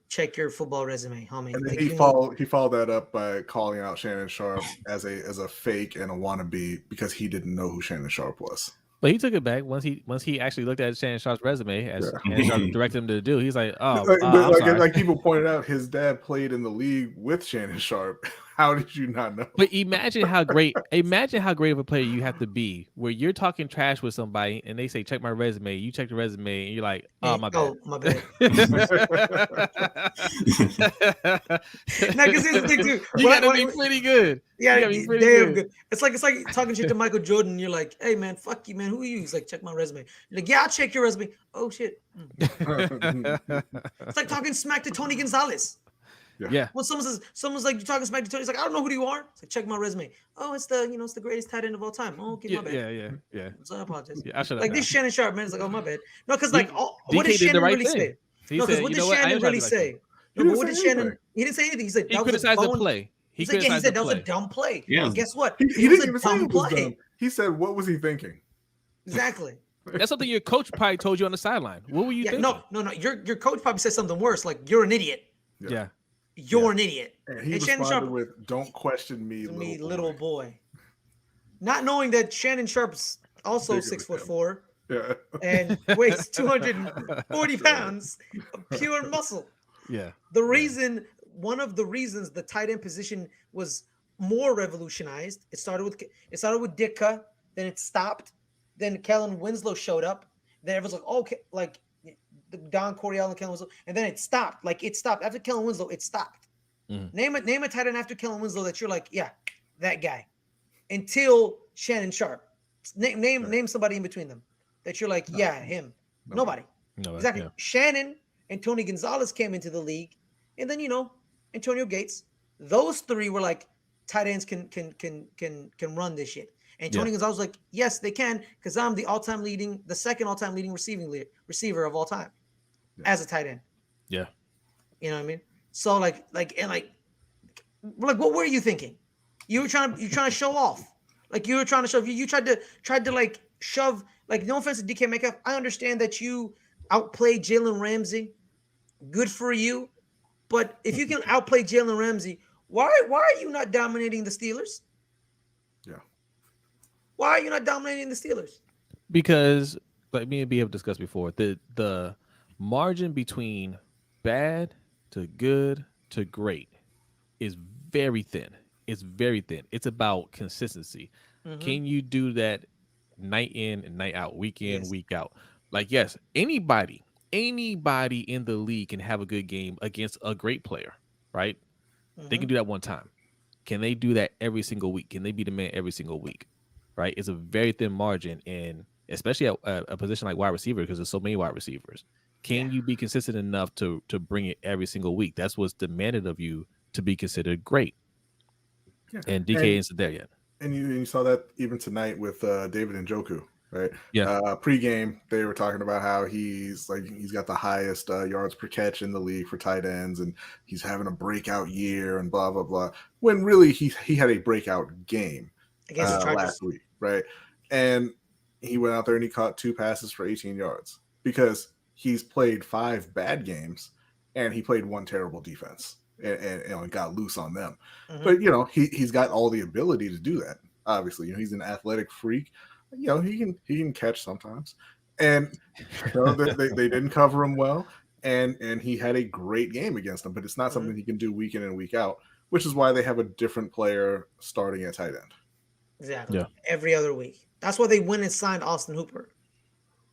football resume, homie. And then he followed that up by calling out Shannon Sharp as a fake and a wannabe because he didn't know who Shannon Sharp was. But he took it back once he actually looked at Shannon Sharp's resume as Shannon Sharp directed him to do. He's like, I'm sorry. Like people pointed out, his dad played in the league with Shannon Sharp. How did you not know? But imagine how great of a player you have to be where you're talking trash with somebody and they say, check my resume. You check the resume and you're like, oh, my bad. Oh, my bad. Now, because here's the thing, too. You gotta be pretty good. Yeah, you gotta be pretty damn good. It's like talking shit to Michael Jordan. You're like, hey, man, fuck you, man. Who are you? He's like, check my resume. You're like, yeah, I'll check your resume. Oh, shit. It's like talking smack to Tony Gonzalez. Yeah. When someone's like, you're talking smack to Tony, he's like, I don't know who you are. It's like, check my resume. Oh, it's the greatest tight end of all time. Oh, okay, my bad. Yeah. So I apologize. Yeah, I should like this Shannon Sharp, man. It's like, oh, my bad. No, because what DK did did the Shannon right really thing. say? He No, because said, what you did know what? I Shannon am trying really to say? He No, but what didn't did say Shannon? anything. He didn't say anything. He said He that was a criticized the bone. play. He said that was a dumb play. Yeah. And guess what? He It was didn't a even say dumb it was play. dumb. He said, what was he thinking? Exactly. That's something your coach probably told you on the sideline. What were you thinking? No. Your coach probably said something worse, like you're an idiot. Yeah. You're an idiot. And he Shannon responded Sharp with, "Don't question me, little boy." Not knowing that Shannon Sharp's also Bigger than 6'4" Yeah. and weighs 240 pounds of pure muscle. Yeah. One of the reasons the tight end position was more revolutionized, it started with Ditka, then it stopped, then Kellen Winslow showed up, then everyone's like, okay, like Don Coryell and Kellen Winslow, and then it stopped. Like it stopped after Kellen Winslow, it stopped. Name a tight end after Kellen Winslow that you're like, yeah, that guy. Until Shannon Sharp. Name somebody in between them that you're like, yeah, him. Nobody. Exactly. Yeah. Shannon and Tony Gonzalez came into the league, and then Antonio Gates. Those three were like, tight ends can run this shit. And Tony Gonzalez was like, yes, they can, because I'm the second all-time leading receiver of all time as a tight end. Yeah. You know what I mean? So like what were you thinking? You were trying to show off. Like you were trying to show you tried to like shove, like, no offense to DK Metcalf. I understand that you outplayed Jalen Ramsey. Good for you. But if you can outplay Jalen Ramsey, why are you not dominating the Steelers? Yeah. Why are you not dominating the Steelers? Because, like me and B have discussed before, the margin between bad to good to great is very thin. It's very thin. It's about consistency. Can you do that night in and night out, week in, week out? Like, yes, anybody in the league can have a good game against a great player, right? They can do that one time. Can they do that every single week? Can they be the man every single week? Right? It's a very thin margin, and especially at a position like wide receiver, because there's so many wide receivers. Can you be consistent enough to bring it every single week? That's what's demanded of you to be considered great. Yeah. And DK isn't there yet. And you saw that even tonight with David Njoku, right? Yeah. Pre-game, they were talking about how he's got the highest yards per catch in the league for tight ends, and he's having a breakout year and blah blah blah. When really he had a breakout game against last week, right? And he went out there and he caught 2 passes for 18 yards because he's played 5 bad games and he played 1 terrible defense and got loose on them. But he's got all the ability to do that. Obviously, he's an athletic freak. He can catch sometimes, and they didn't cover him well, and he had a great game against them. But it's not something he can do week in and week out, which is why they have a different player starting at tight end. Exactly. Yeah. Every other week. That's why they went and signed Austin Hooper.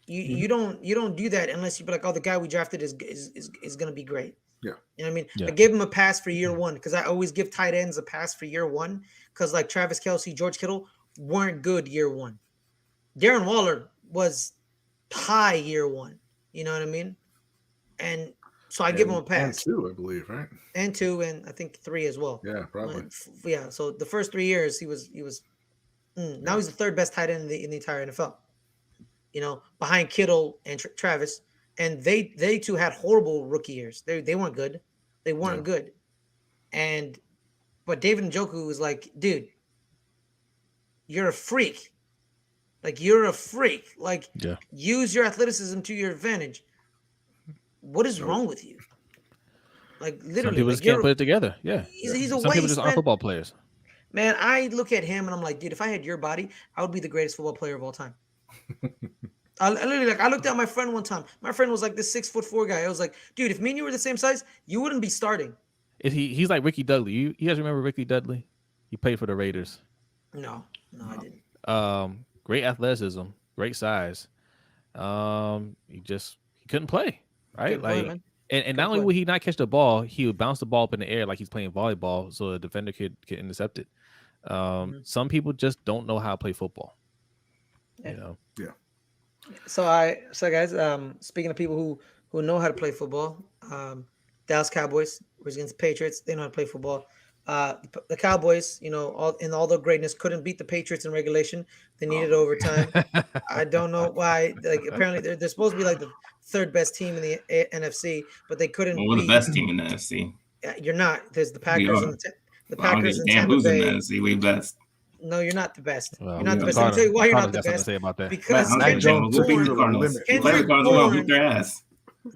You don't do that unless you be like, oh, the guy we drafted is going to be great. Yeah. You know what I mean? Yeah. I gave him a pass for year one because I always give tight ends a pass for year one because like Travis Kelce, George Kittle weren't good year one. Darren Waller was high year one. You know what I mean? And so I give him a pass. And 2, I believe, right? And 2, and I think 3 as well. Yeah, probably. Yeah. So the first 3 years he was now he's the 3rd best tight end in the entire NFL. Behind Kittle and Travis. And they two had horrible rookie years. They weren't good. They weren't good. But David Njoku was like, dude, you're a freak. Like, you're a freak. Like, use your athleticism to your advantage. What is wrong with you? Like, literally. Some people just can't put it together. Yeah. He's a Some people just aren't football players. Man, I look at him and I'm like, dude, if I had your body, I would be the greatest football player of all time. I looked at my friend one time. My friend was like this 6'4" guy. I was like, dude, if me and you were the same size, you wouldn't be starting. He's like Ricky Dudley. You guys remember Ricky Dudley? He played for the Raiders. No, I didn't. Great athleticism, great size. He couldn't play, right? And not only would he not catch the ball, he would bounce the ball up in the air like he's playing volleyball, so the defender could intercept it. Some people just don't know how to play football. Yeah. So guys, speaking of people who know how to play football, Dallas Cowboys was against the Patriots. They know how to play football. The Cowboys, all their greatness, couldn't beat the Patriots in regulation. They needed overtime. I don't know why. Like, apparently they're supposed to be like the 3rd best team in the NFC, but they couldn't. Well, we're the best team in the NFC. You're not. There's the Packers and the Packers and Tampa who's Bay. in the NFC. We best. No, you're not the best. Well, You're not the yeah, best. Let me tell you why you're Carter not the got something to best. say about that. Because I'm Mac saying, Jones we'll took beat you the to the Cardinals. limit. The Kendrick Cardinals are gonna beat Bourne- their ass.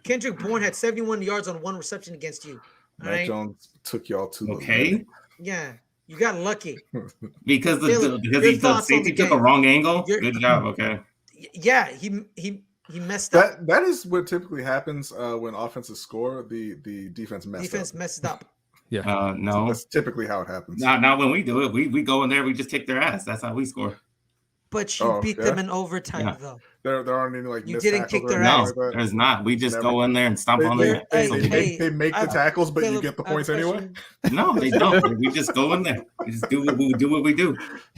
Kendrick Bourne had 71 yards on 1 reception against you. All Mac right. Jones took y'all to the Okay, limit. Yeah, you got lucky. because Caleb, because your the thoughts on the safety took a game? wrong angle. Your- Good job. Okay. Yeah, he messed up. That is what typically happens when offenses score. The defense messed Defense up. messed up. No, That's typically how it happens. not when we do it. We go in there, we just kick their ass. That's how we score. But you Oh, beat yeah? them in overtime, Yeah. though. There aren't any like You missed didn't tackles kick or their anything ass. No, like that. there's not. We just Never. go in there and stomp on They, their they, ass. they make the tackles, but you get the points anyway. No, they don't. We just go in there. We just do what we do.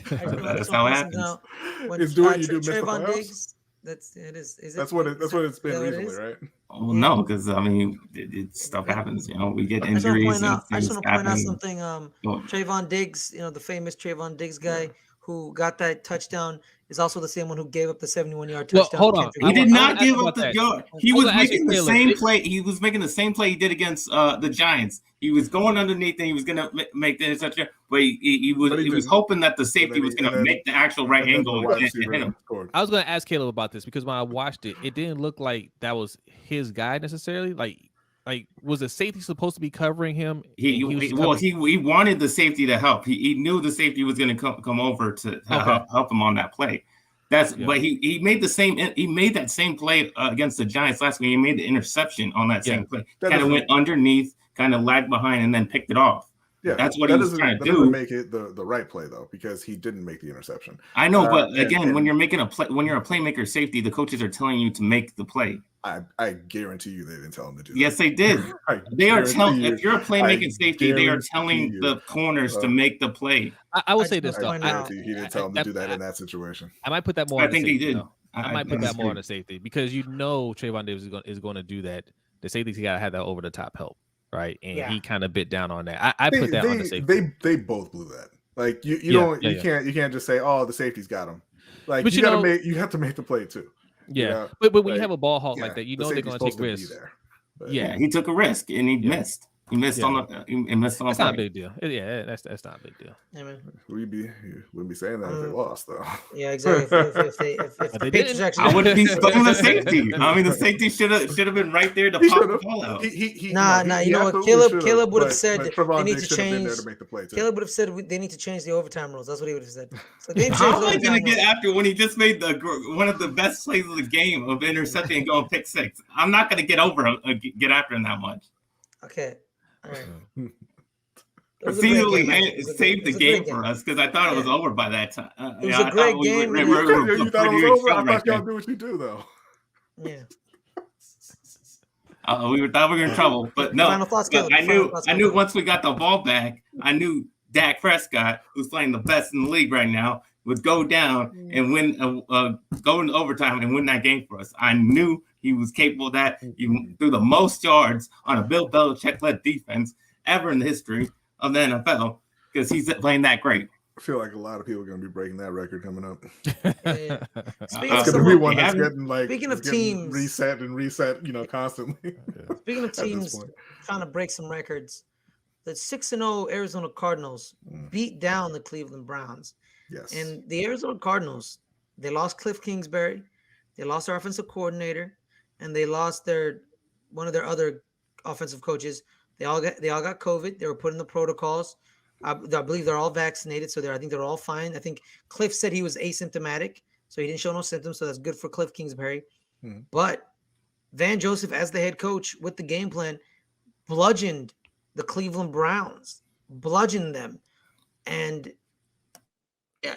That's how it happens. It's do what you do, miss the Trayvon playoffs. Diggs. That's it. Is That's what it's been that what it recently, is? right? Oh no, because I mean, stuff happens. We get I just want to injuries point out. and I just things want to point out happen. something. Well, Trayvon Diggs, the famous Trayvon Diggs guy who got that touchdown, is also the same one who gave up the 71-yard Well, touchdown. hold to on. Kendrick He Bourne. did I wanna not ask give about up the that. yard. He I was was gonna ask making you, the Caleb, same did- play. He was making the same play he did against the Giants. He was going underneath and he was gonna make the interception, but he was didn't. hoping that the safety was and gonna then- make the actual right And then angle the wide and receiver hit him. scored. I was going to ask Caleb about this because when I watched it, it didn't look like that was his guy necessarily. Like was the safety supposed to be covering him? He wanted the safety to help. He knew the safety was going to come over to help him on that play. But he made that same play against the Giants last week. He made the interception on that same play. Kind of went underneath, kind of lagged behind, and then picked it off. Yeah, that's what he was trying to do. Doesn't make it the right play though, because he didn't make the interception. I know, but again, when you're making a play, when you're a playmaker safety, the coaches are telling you to make the play. I guarantee you they didn't tell him to do that. Yes, they did. They are telling. If you're a playmaking safety, they are telling the corners to make the play. I will say this though. I guarantee he didn't tell him to do that in that situation. I might put that more. I think he did. I might put that more on the safety because Trayvon Davis is going to do that. The safety's got to have that over the top help, right? And he kind of bit down on that. I put that on the safety. They both blew that. Like you can't just say, oh, the safety's got him. Like but you have to make the play too. Yeah, but when you have a ball hawk like that, they're going to take risks. He took a risk and he missed. He missed on That's not a big deal. Yeah, that's not a big deal. Yeah, man. Wouldn't be saying that if they lost though. Yeah, exactly. If the Patriots actually, I wouldn't be blaming the safety. I mean, the safety should have been right there to pop the ball out. Nah. You know what? Caleb would have said they need to change. Caleb would have said they need to change the overtime rules. That's what he would have said. So how am I going to get after when he just made one of the best plays of the game of intercepting and going pick six? I'm not going to get after him that much. Okay. All right. Seemingly saved the game for us because I thought it was over by that time. It was a great game. You thought it was over? I thought y'all do what you do though. Yeah. thought we were in trouble, but no. I knew once we got the ball back, I knew Dak Prescott, who's playing the best in the league right now, would go down and win, go into overtime and win that game for us. I knew he was capable of that. He threw the most yards on a Bill Belichick-led defense ever in the history of the NFL because he's playing that great. I feel like a lot of people are going to be breaking that record coming up. Yeah. It's going to be one that's getting speaking of teams reset, constantly. Speaking of teams trying to break some records, the 6-0 Arizona Cardinals beat down the Cleveland Browns. Yes. And the Arizona Cardinals, they lost Cliff Kingsbury, they lost their offensive coordinator, and they lost one of their other offensive coaches. They all got COVID. They were put in the protocols. I believe they're all vaccinated, so I think they're all fine. I think Cliff said he was asymptomatic, so he didn't show no symptoms. So that's good for Cliff Kingsbury. Mm-hmm. But Van Joseph, as the head coach with the game plan, bludgeoned the Cleveland Browns, bludgeoned them, and I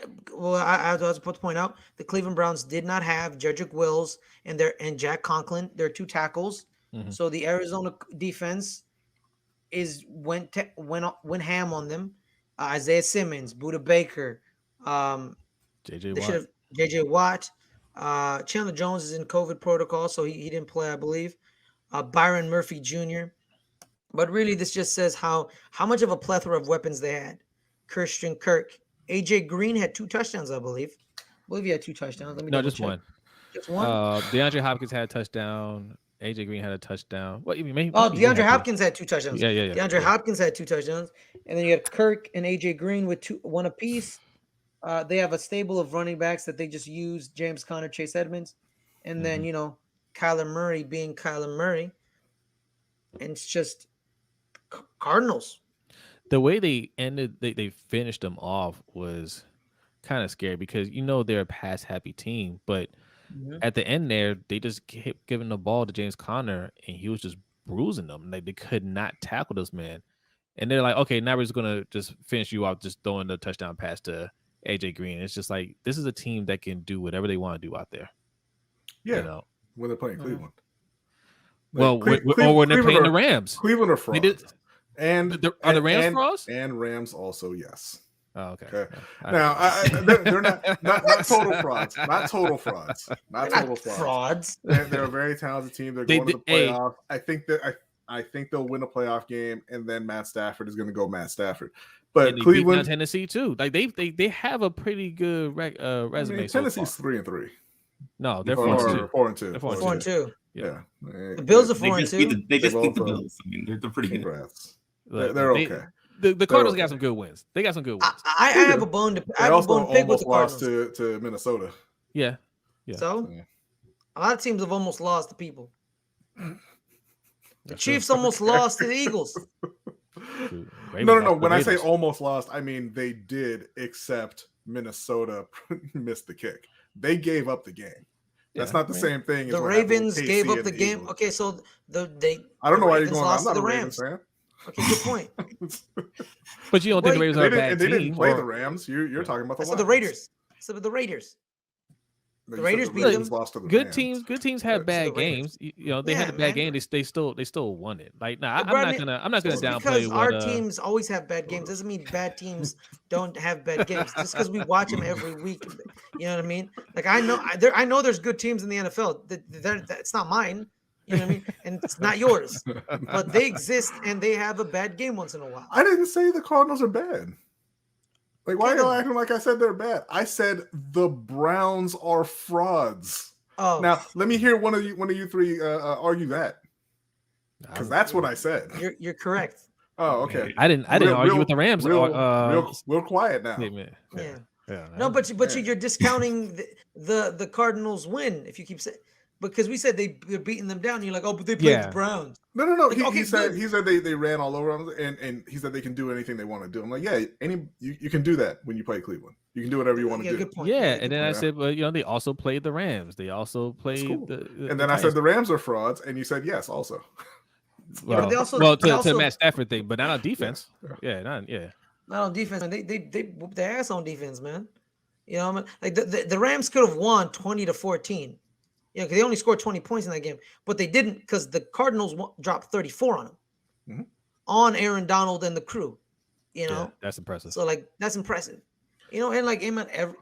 was supposed to point out the Cleveland Browns did not have Jedrick Wills and Jack Conklin, their two tackles. Mm-hmm. So the Arizona defense went ham on them. Isaiah Simmons, Budda Baker, JJ Watt. Chandler Jones is in COVID protocol, so he didn't play, I believe. Byron Murphy Jr. But really, this just says how much of a plethora of weapons they had. Christian Kirk. AJ Green had 2 touchdowns, I believe. He had 2 touchdowns. Just one. Just one? DeAndre Hopkins had a touchdown. AJ Green had a touchdown. What you mean? DeAndre Hopkins had 2 touchdowns. Yeah. DeAndre Hopkins had 2 touchdowns. And then you had Kirk and AJ Green with 1 apiece. They have a stable of running backs that they just use: James Conner, Chase Edmonds, and then Kyler Murray being Kyler Murray, and it's just Cardinals. The way they ended, they finished them off was kind of scary because they're a pass happy team, but at the end there, they just kept giving the ball to James Conner, and he was just bruising them. Like they could not tackle this man, and they're like, okay, now we're just gonna just finish you off, just throwing the touchdown pass to AJ Green. It's just like this is a team that can do whatever they want to do out there. Yeah, when they're playing Cleveland. Well, or when they're playing the Rams. Cleveland are frauds. And are the Rams frauds? And Rams also, yes. Oh, okay. Now they're not total frauds. Not total frauds. Not total frauds. They're a very talented team. They're going to the playoffs. I think they'll win a playoff game, and then Matt Stafford is going to go Matt Stafford. But Cleveland, Tennessee too. Like they have a pretty good resume. Tennessee's 3-3. No, they're 4-2. They're 4-2. Yeah. The Bills are 4-2. They just beat the Bills. I mean, they're pretty good. They're okay. The Cardinals got some good wins. They got some good wins. I have a bone to pick with the Cardinals. Lost to Minnesota. Yeah. So a lot of teams have almost lost to people. The Chiefs almost lost to the Eagles. No. When I say almost lost, I mean they did, except Minnesota missed the kick. They gave up the game. That's not the same thing. The Ravens gave up the game. Eagles. Okay, so I don't know why you're going. I'm not a Ravens fan. Okay, good point. But you don't think the Ravens are a bad team? They didn't play the Rams. You're talking about the Lions. The Raiders. So the Raiders. The Raiders beat them. Lost to the good Rams. Good teams have bad games. They had a bad game. They still won it. Like, I'm not gonna downplay because our teams always have bad games doesn't mean bad teams don't have bad games. Just because we watch them every week, you know what I mean? Like I know there's good teams in the NFL. That's not mine. You know what I mean? And it's not yours. But they exist and they have a bad game once in a while. I didn't say the Cardinals are bad. Like, why are you acting like I said they're bad? I said the Browns are frauds. Oh, now let me hear one of you three argue that, because that's what I said. You're correct. Oh, okay. I didn't argue with the Rams. Real quiet now. Yeah. No, but you're discounting the Cardinals' win if you keep saying. Because we said they're beating them down. You're like, oh, but they played the Browns. No. Like, he said they ran all over them, and he said they can do anything they want to do. I'm like, yeah, you can do that when you play Cleveland. You can do whatever you want to do. Good point. Yeah, and then I said, well, they also played the Rams. They also played and then I said the Rams are frauds, and you said yes, also. To Matt Stafford thing, but not on defense. Not on defense. They whooped their ass on defense, man. You know, what I mean? Like the Rams could have won 20-14. Yeah, because they only scored 20 points in that game, but they didn't because the Cardinals dropped 34 on them, on Aaron Donald and the crew. You know, that's impressive. So that's impressive. You know, and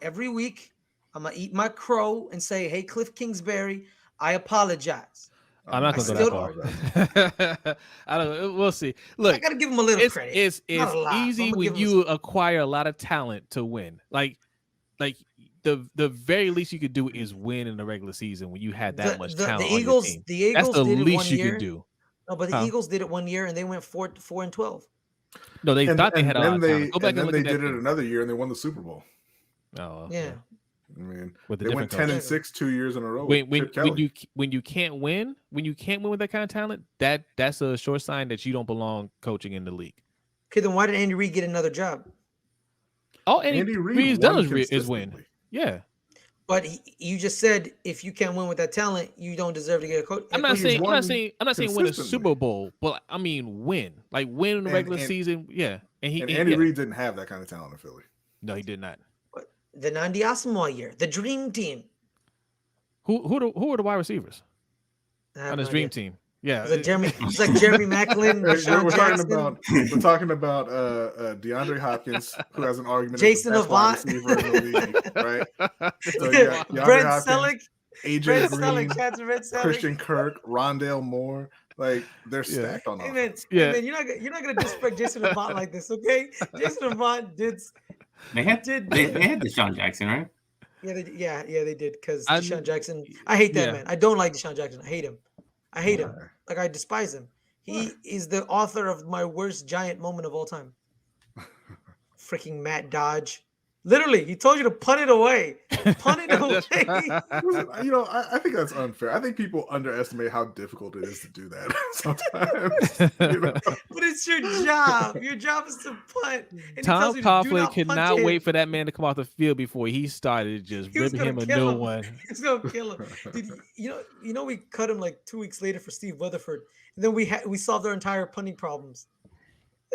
every week I'm gonna eat my crow and say, "Hey, Cliff Kingsbury, I apologize." I'm not gonna go that far. I don't. We'll see. Look, I gotta give him a little credit. It's easy when you acquire a lot of talent to win. Like. The very least you could do is win in the regular season when you had that much talent. The Eagles, on your team. The Eagles That's the did least it you can do. No, but the Eagles did it 1 year and they went 4-12. No, they thought they had a lot of talent. Go back and look they at that did it another year and they won the Super Bowl. Oh, yeah. I mean, they went 10-6 2 years in a row. When you can't win with that kind of talent, that's a sure sign that you don't belong coaching in the league. Okay, then why did Andy Reid get another job? All Andy Reid's done is win. Yeah. But you just said if you can't win with that talent, you don't deserve to get a coach. I'm not saying win a Super Bowl, but I mean win in the regular season. Yeah, and Andy Reid didn't have that kind of talent in Philly. No, he did not. But the Nandi Asamoah year, the Dream Team. Who were the wide receivers on his Dream Team? Yeah, it's like Jeremy Maclin. We're talking about DeAndre Hopkins, who has an argument. Jason Avant, right? So Brent Selleck, AJ Green, Christian Kirk, Rondale Moore. Like they're stacked on offense. Man, you're not gonna disrespect Jason Avant like this, okay? Jason Avant did. They had Deshaun Jackson, right? Yeah, they did because Deshaun Jackson. I hate that man. I don't like Deshaun Jackson. I hate him. Like I despise him. He is the author of my worst Giant moment of all time. Freaking Matt Dodge. Literally, he told you to punt it away. Punt it away. Listen, I think that's unfair. I think people underestimate how difficult it is to do that sometimes. But it's your job. Your job is to punt. And Tom he tells you to do Coughlin not could punt not it. wait for that man to come off the field before he started just He was ripping gonna him a kill new him. one. He was gonna kill him. Dude, you know, we cut him like 2 weeks later for Steve Weatherford, and then we solved our entire punting problems.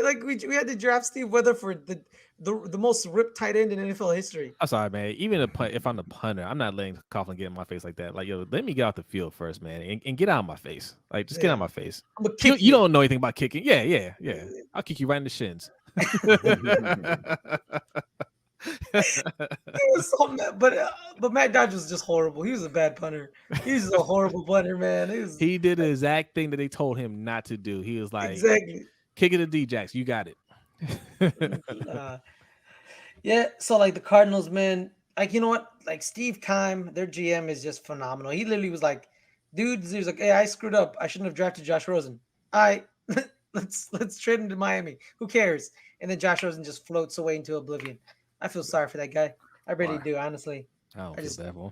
Like we had to draft Steve Weatherford, the most ripped tight end in NFL history. I'm sorry, man. Even if I'm the punter, I'm not letting Coughlin get in my face like that. Like, yo, let me get out the field first, man, and get out of my face. Like, just get out of my face. I'm gonna kick You don't know anything about kicking. Yeah. I'll kick you right in the shins. He was so mad, but Matt Dodge was just horrible. He was a bad punter. He was a horrible punter, man. He did the exact thing that they told him not to do. He was like, exactly. Kick it to D-Jax. You got it. Yeah. So like the Cardinals, man, like, you know what? Like Steve Keim, their GM is just phenomenal. He literally was like, dude, he was like, hey, I screwed up. I shouldn't have drafted Josh Rosen. All right, let's trade him to Miami. Who cares? And then Josh Rosen just floats away into oblivion. I feel sorry for that guy. I really do, honestly. I don't feel bad for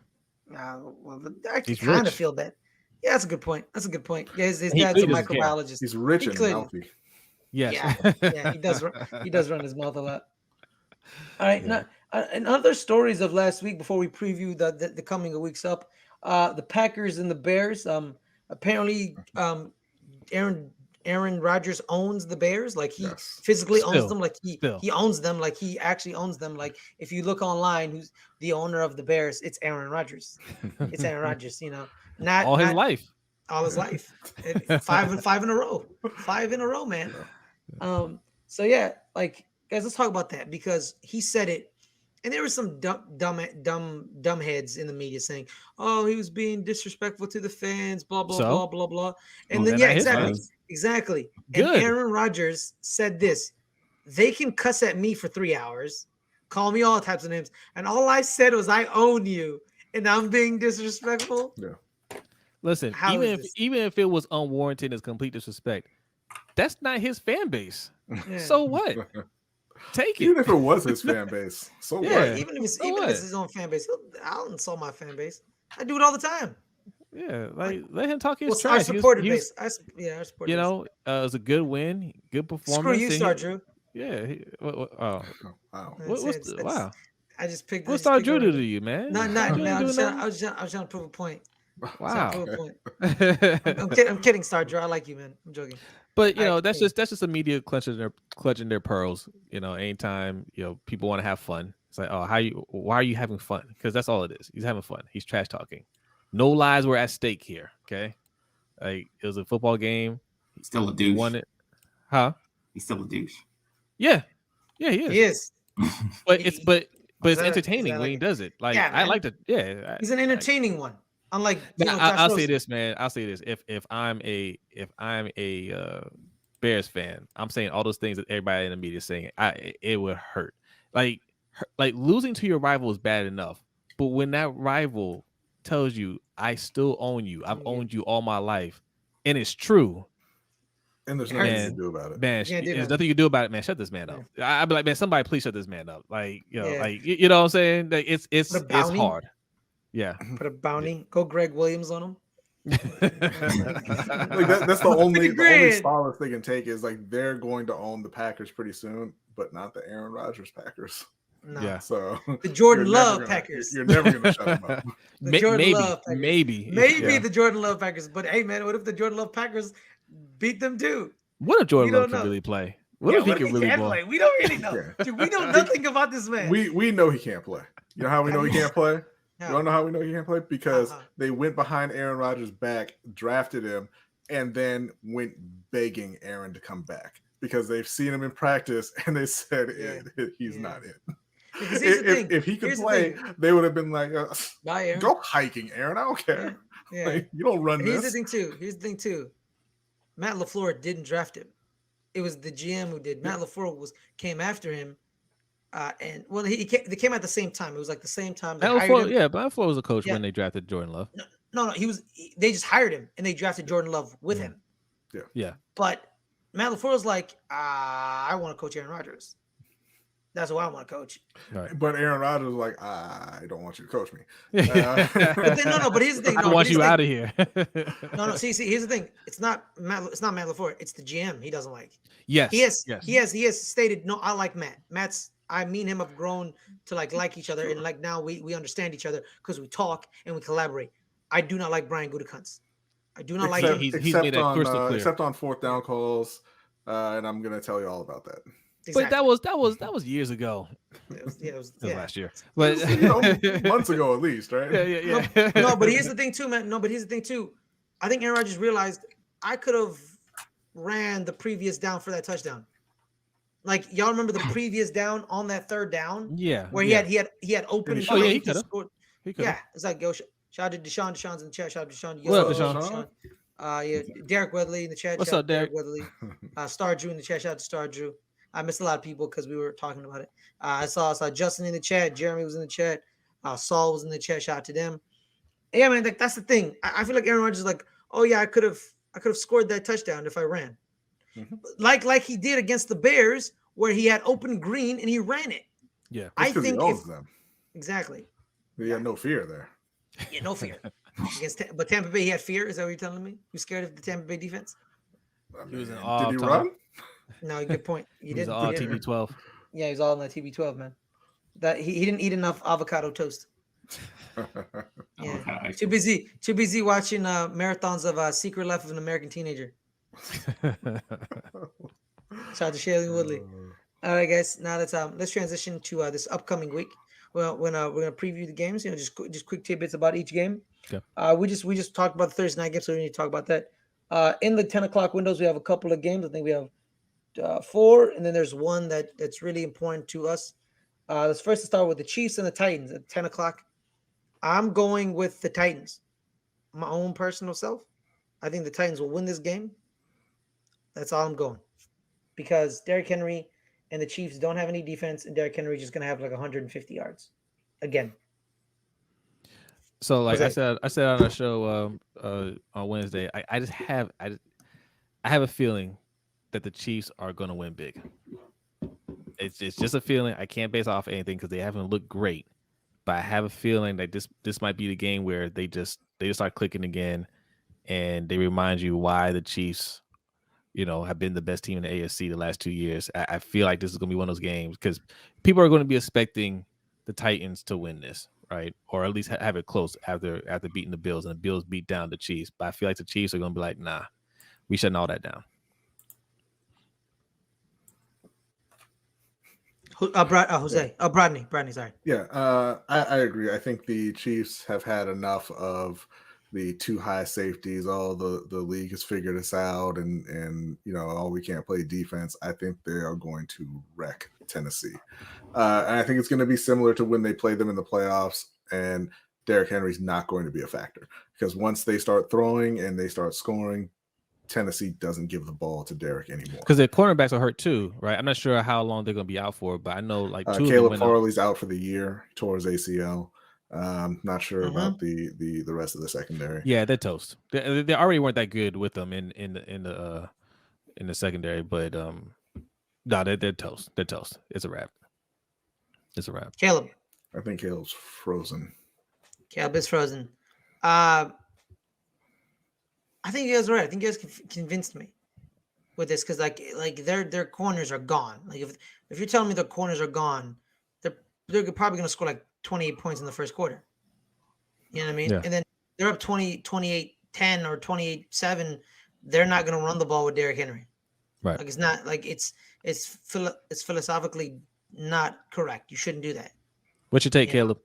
him. Well, I He's kind of rich. feel bad. Yeah, that's a good point. Yeah, his dad's a microbiologist. He's rich and healthy. Yes. Yeah, he does run his mouth a lot. All right, now, and other stories of last week before we preview the coming weeks up, the Packers and the Bears. Apparently, Aaron Rodgers owns the Bears. Like he physically owns them. Like he owns them. Like he actually owns them. Like if you look online, who's the owner of the Bears? It's Aaron Rodgers. It's Aaron Rodgers. Not all his life. All his life. 5 in a row. 5 in a row, man. So yeah, like guys, let's talk about that because he said it, and there were some dumb heads in the media saying, "Oh, he was being disrespectful to the fans." Blah blah blah blah blah. And then exactly. Good. And Aaron Rodgers said this: "They can cuss at me for 3 hours, call me all types of names, and all I said was I own you, and I'm being disrespectful." Yeah. Listen, even if it was unwarranted as complete disrespect, that's not his fan base. Yeah. So what? Take it. Even if it was his fan base. So what? Even if it's his own fan base, I'll insult my fan base. I do it all the time. Yeah, like let him talk his trash. Our supporter base. Our supporter base. It was a good win, good performance. Screw you, Star Drew. Yeah. Wow. Wow. I just picked. What Star Drew do to you, man? No. I was trying to prove a point. Wow. I'm kidding, Star Drew. I like you, man. I'm joking. But that's just a media clutching their pearls. Anytime people want to have fun, it's like, oh, why are you having fun? Because that's all it is. He's having fun. He's trash talking. No lies were at stake here. Okay, like it was a football game. He's still a douche. Won it, huh? He's still a douche. Yeah, he is. He is. But it's entertaining when he does it. Like I like to. Yeah, he's an entertaining one. Unlike I'll say this, man. I'll say this. If I'm a Bears fan, I'm saying all those things that everybody in the media is saying. It would hurt. Like losing to your rival is bad enough, but when that rival tells you, "I still own you. I've owned you all my life," and it's true. And there's nothing you can do about it. Man, there's nothing you can do about it, man. Shut this man up. I'd be like, man, somebody please shut this man up. Like, you know what I'm saying? Like, it's hard. Yeah. Put a bounty. Go Greg Williams on him. Like that's the only solace they can take is like they're going to own the Packers pretty soon, but not the Aaron Rodgers Packers. No. Yeah. So the Jordan Love Packers. You're never going to shut them up. Maybe the Jordan Love Packers. But hey, man, what if the Jordan Love Packers beat them too? What if Jordan Love can really play? What if he can really play? We don't really know. Dude, we know nothing about this man. We know he can't play. You know how we know he can't play? You don't know how we know he can't play? Because they went behind Aaron Rodgers' back, drafted him, and then went begging Aaron to come back because they've seen him in practice and they said he's not in. If he could play, they would have been like, bye, Aaron. Go hiking, Aaron. I don't care. Yeah. Like, you don't run Here's this. Here's the thing, too. Matt LaFleur didn't draft him. It was the GM who did. Matt LaFleur came after him. They came at the same time. It was like the same time. Matt LaFleur was a coach when they drafted Jordan Love. No, they just hired him and they drafted Jordan Love with him. Yeah. But Matt LaFleur was like, I want to coach Aaron Rodgers. That's who I want to coach. Right. But Aaron Rodgers was like, I don't want you to coach me. But then, but here's the thing. I No, want here's you the out thing. of here. No. See, here's the thing. It's not Matt LaFleur. It's the GM he doesn't like. Yes. He has stated, no, I like Matt. Me and him have grown to like each other, and like now we understand each other because we talk and we collaborate. I do not like Brian Gutekunst. I do not like him. He's made that crystal clear. Except on fourth down calls, and I'm gonna tell you all about that. But that was years ago. It was last year. But months ago at least, right? Yeah. No, but here's the thing too, man. I think Aaron Rodgers realized I could have ran the previous down for that touchdown. Like y'all remember the previous down on that third down? Yeah. Where he had open. Oh yeah, he could have. Yeah, it's like yo. Shout out to Deshaun. Deshaun's in the chat. Shout out to Deshaun. What up, Deshaun? Yeah, Derek Weatherly in the chat. What's up, Derek? Weatherly. Star Drew in the chat. Shout out to Star Drew. I missed a lot of people because we were talking about it. I saw Justin in the chat. Jeremy was in the chat. Saul was in the chat. Shout out to them. Yeah, man, like that's the thing. I feel like Aaron Rodgers is like, oh yeah, I could have scored that touchdown if I ran, like he did against the Bears where he had open green and he ran it. Yeah, I think he owns them. Exactly. He had no fear there. Yeah, no fear. But Tampa Bay, he had fear. Is that what you're telling me? You scared of the Tampa Bay defense? He was an did he run? No, good point. He was all TB12. Yeah, he was all in that TB12, man. That he didn't eat enough avocado toast. Yeah, too busy watching marathons of Secret Life of an American Teenager. Shout out to Shailene Woodley. All right, guys. Now let's transition to this upcoming week. Well, when we're gonna preview the games, just quick tidbits about each game. Okay. We just talked about the Thursday night game, so we need to talk about that. In the 10 o'clock windows, we have a couple of games. I think we have 4, and then there's one that's really important to us. Let's first start with the Chiefs and the Titans at 10 o'clock. I'm going with the Titans. My own personal self. I think the Titans will win this game. That's all I'm going. Because Derrick Henry and the Chiefs don't have any defense, and Derrick Henry is just going to have like 150 yards. Again. So, like I said on our show on Wednesday, I have a feeling that the Chiefs are going to win big. It's just a feeling. I can't base off anything because they haven't looked great. But I have a feeling that this might be the game where they just start clicking again, and they remind you why the Chiefs, have been the best team in the AFC the last 2 years. I feel like this is going to be one of those games because people are going to be expecting the Titans to win this, right? Or at least have it close after beating the Bills, and the Bills beat down the Chiefs. But I feel like the Chiefs are going to be like, nah, we shutting all that down. Brodny, sorry. Yeah, I agree. I think the Chiefs have had enough of the too high safeties. All the league has figured us out, and we can't play defense. I think they are going to wreck Tennessee, and I think it's going to be similar to when they played them in the playoffs. And Derrick Henry's not going to be a factor because once they start throwing and they start scoring, Tennessee doesn't give the ball to Derrick anymore. Because their cornerbacks are hurt too, right? I'm not sure how long they're going to be out for, but I know like Caleb Farley's out for the year, tore his ACL. Not sure about the rest of the secondary. Yeah, they're toast. They already weren't that good with them in the secondary, but no, they're toast. They're toast. It's a wrap. Caleb. I think Caleb's frozen. Caleb is frozen. I think you guys are right. I think you guys convinced me with this because like their corners are gone. Like if you're telling me their corners are gone, they're probably going to score like 28 points in the first quarter. You know what I mean? Yeah. And then they're up 28-10 or 28-7. They're not going to run the ball with Derrick Henry. Right. Like it's not like it's philosophically not correct. You shouldn't do that. What's your take, Caleb?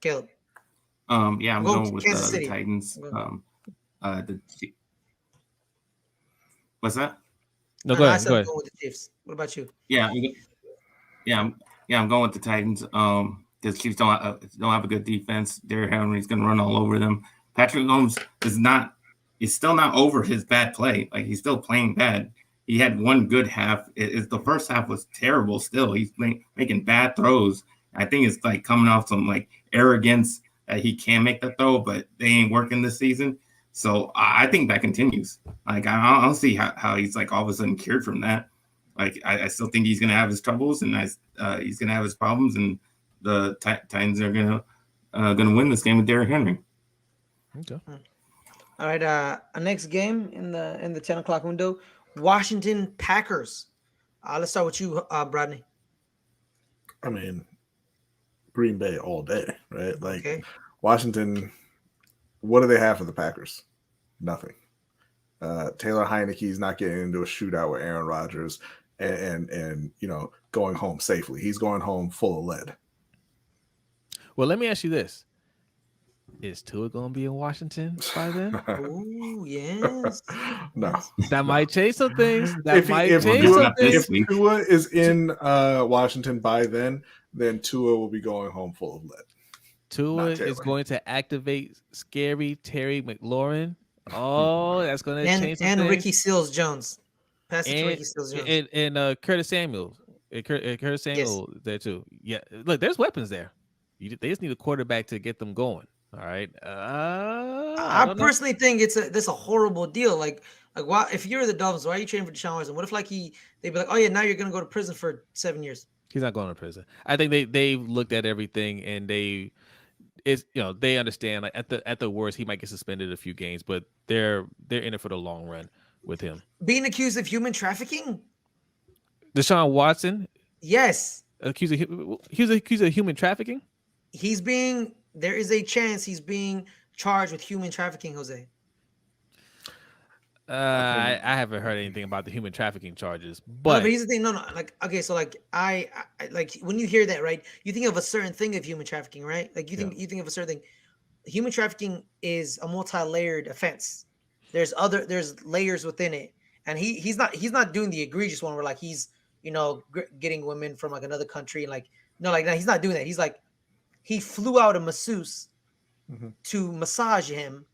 Caleb. I'm going with the City. Titans. What's that? No, go ahead. I'm going with the Chiefs. What about you? I'm going with the Titans. The Chiefs don't have a good defense. Derrick Henry's going to run all over them. Patrick Mahomes is still not over his bad play. Like he's still playing bad. He had one good half. The first half was terrible. Still, he's making bad throws. I think it's like coming off some like arrogance that he can make the throw, but they ain't working this season. So I think that continues. Like I don't see how he's like all of a sudden cured from that. Like I still think he's gonna have his troubles, and he's gonna have his problems, and the Titans are gonna win this game with Derrick Henry. Okay. All right. Our next game in the 10 o'clock window, Washington Packers. Let's start with you, Brodny. I mean, Green Bay all day, right? Like Okay. Washington, what do they have for the Packers? Nothing. Taylor Heineke's not getting into a shootout with Aaron Rodgers and going home safely. He's going home full of lead. Well, let me ask you this: is Tua going to be in Washington by then? Oh yes. No. That might change some things. That If might change Tua, some things. if Tua is in Washington by then Tua will be going home full of lead. Tua is Taylor. going to activate scary Terry McLaurin. Oh, that's going to change some And things. Ricky Seals Jones. Pass it to Ricky Seals Jones. And Curtis Samuel. Curtis Samuel there too. Yeah, look, there's weapons there. They just need a quarterback to get them going. All right. I personally think this a horrible deal. Like why, if you're the Dolphins, why are you trading for Deshaun Watson? What if they'd be like, oh yeah, now you're gonna go to prison for 7 years? He's not going to prison. I think they've looked at everything and they understand, like at the worst he might get suspended a few games, but they're in it for the long run with him. Being accused of human trafficking? Deshaun Watson? Yes. Accused of human trafficking? There is a chance he's being charged with human trafficking, Jose. I haven't heard anything about the human trafficking charges, No, but here's the thing. No. Like, okay, so like I like when you hear that, right? You think of a certain thing of human trafficking, right? Like you think of a certain thing. Human trafficking is a multi-layered offense. There's layers within it, and he's not doing the egregious one where like he's getting women from like another country and like no, he's not doing that. He's like he flew out a masseuse to massage him.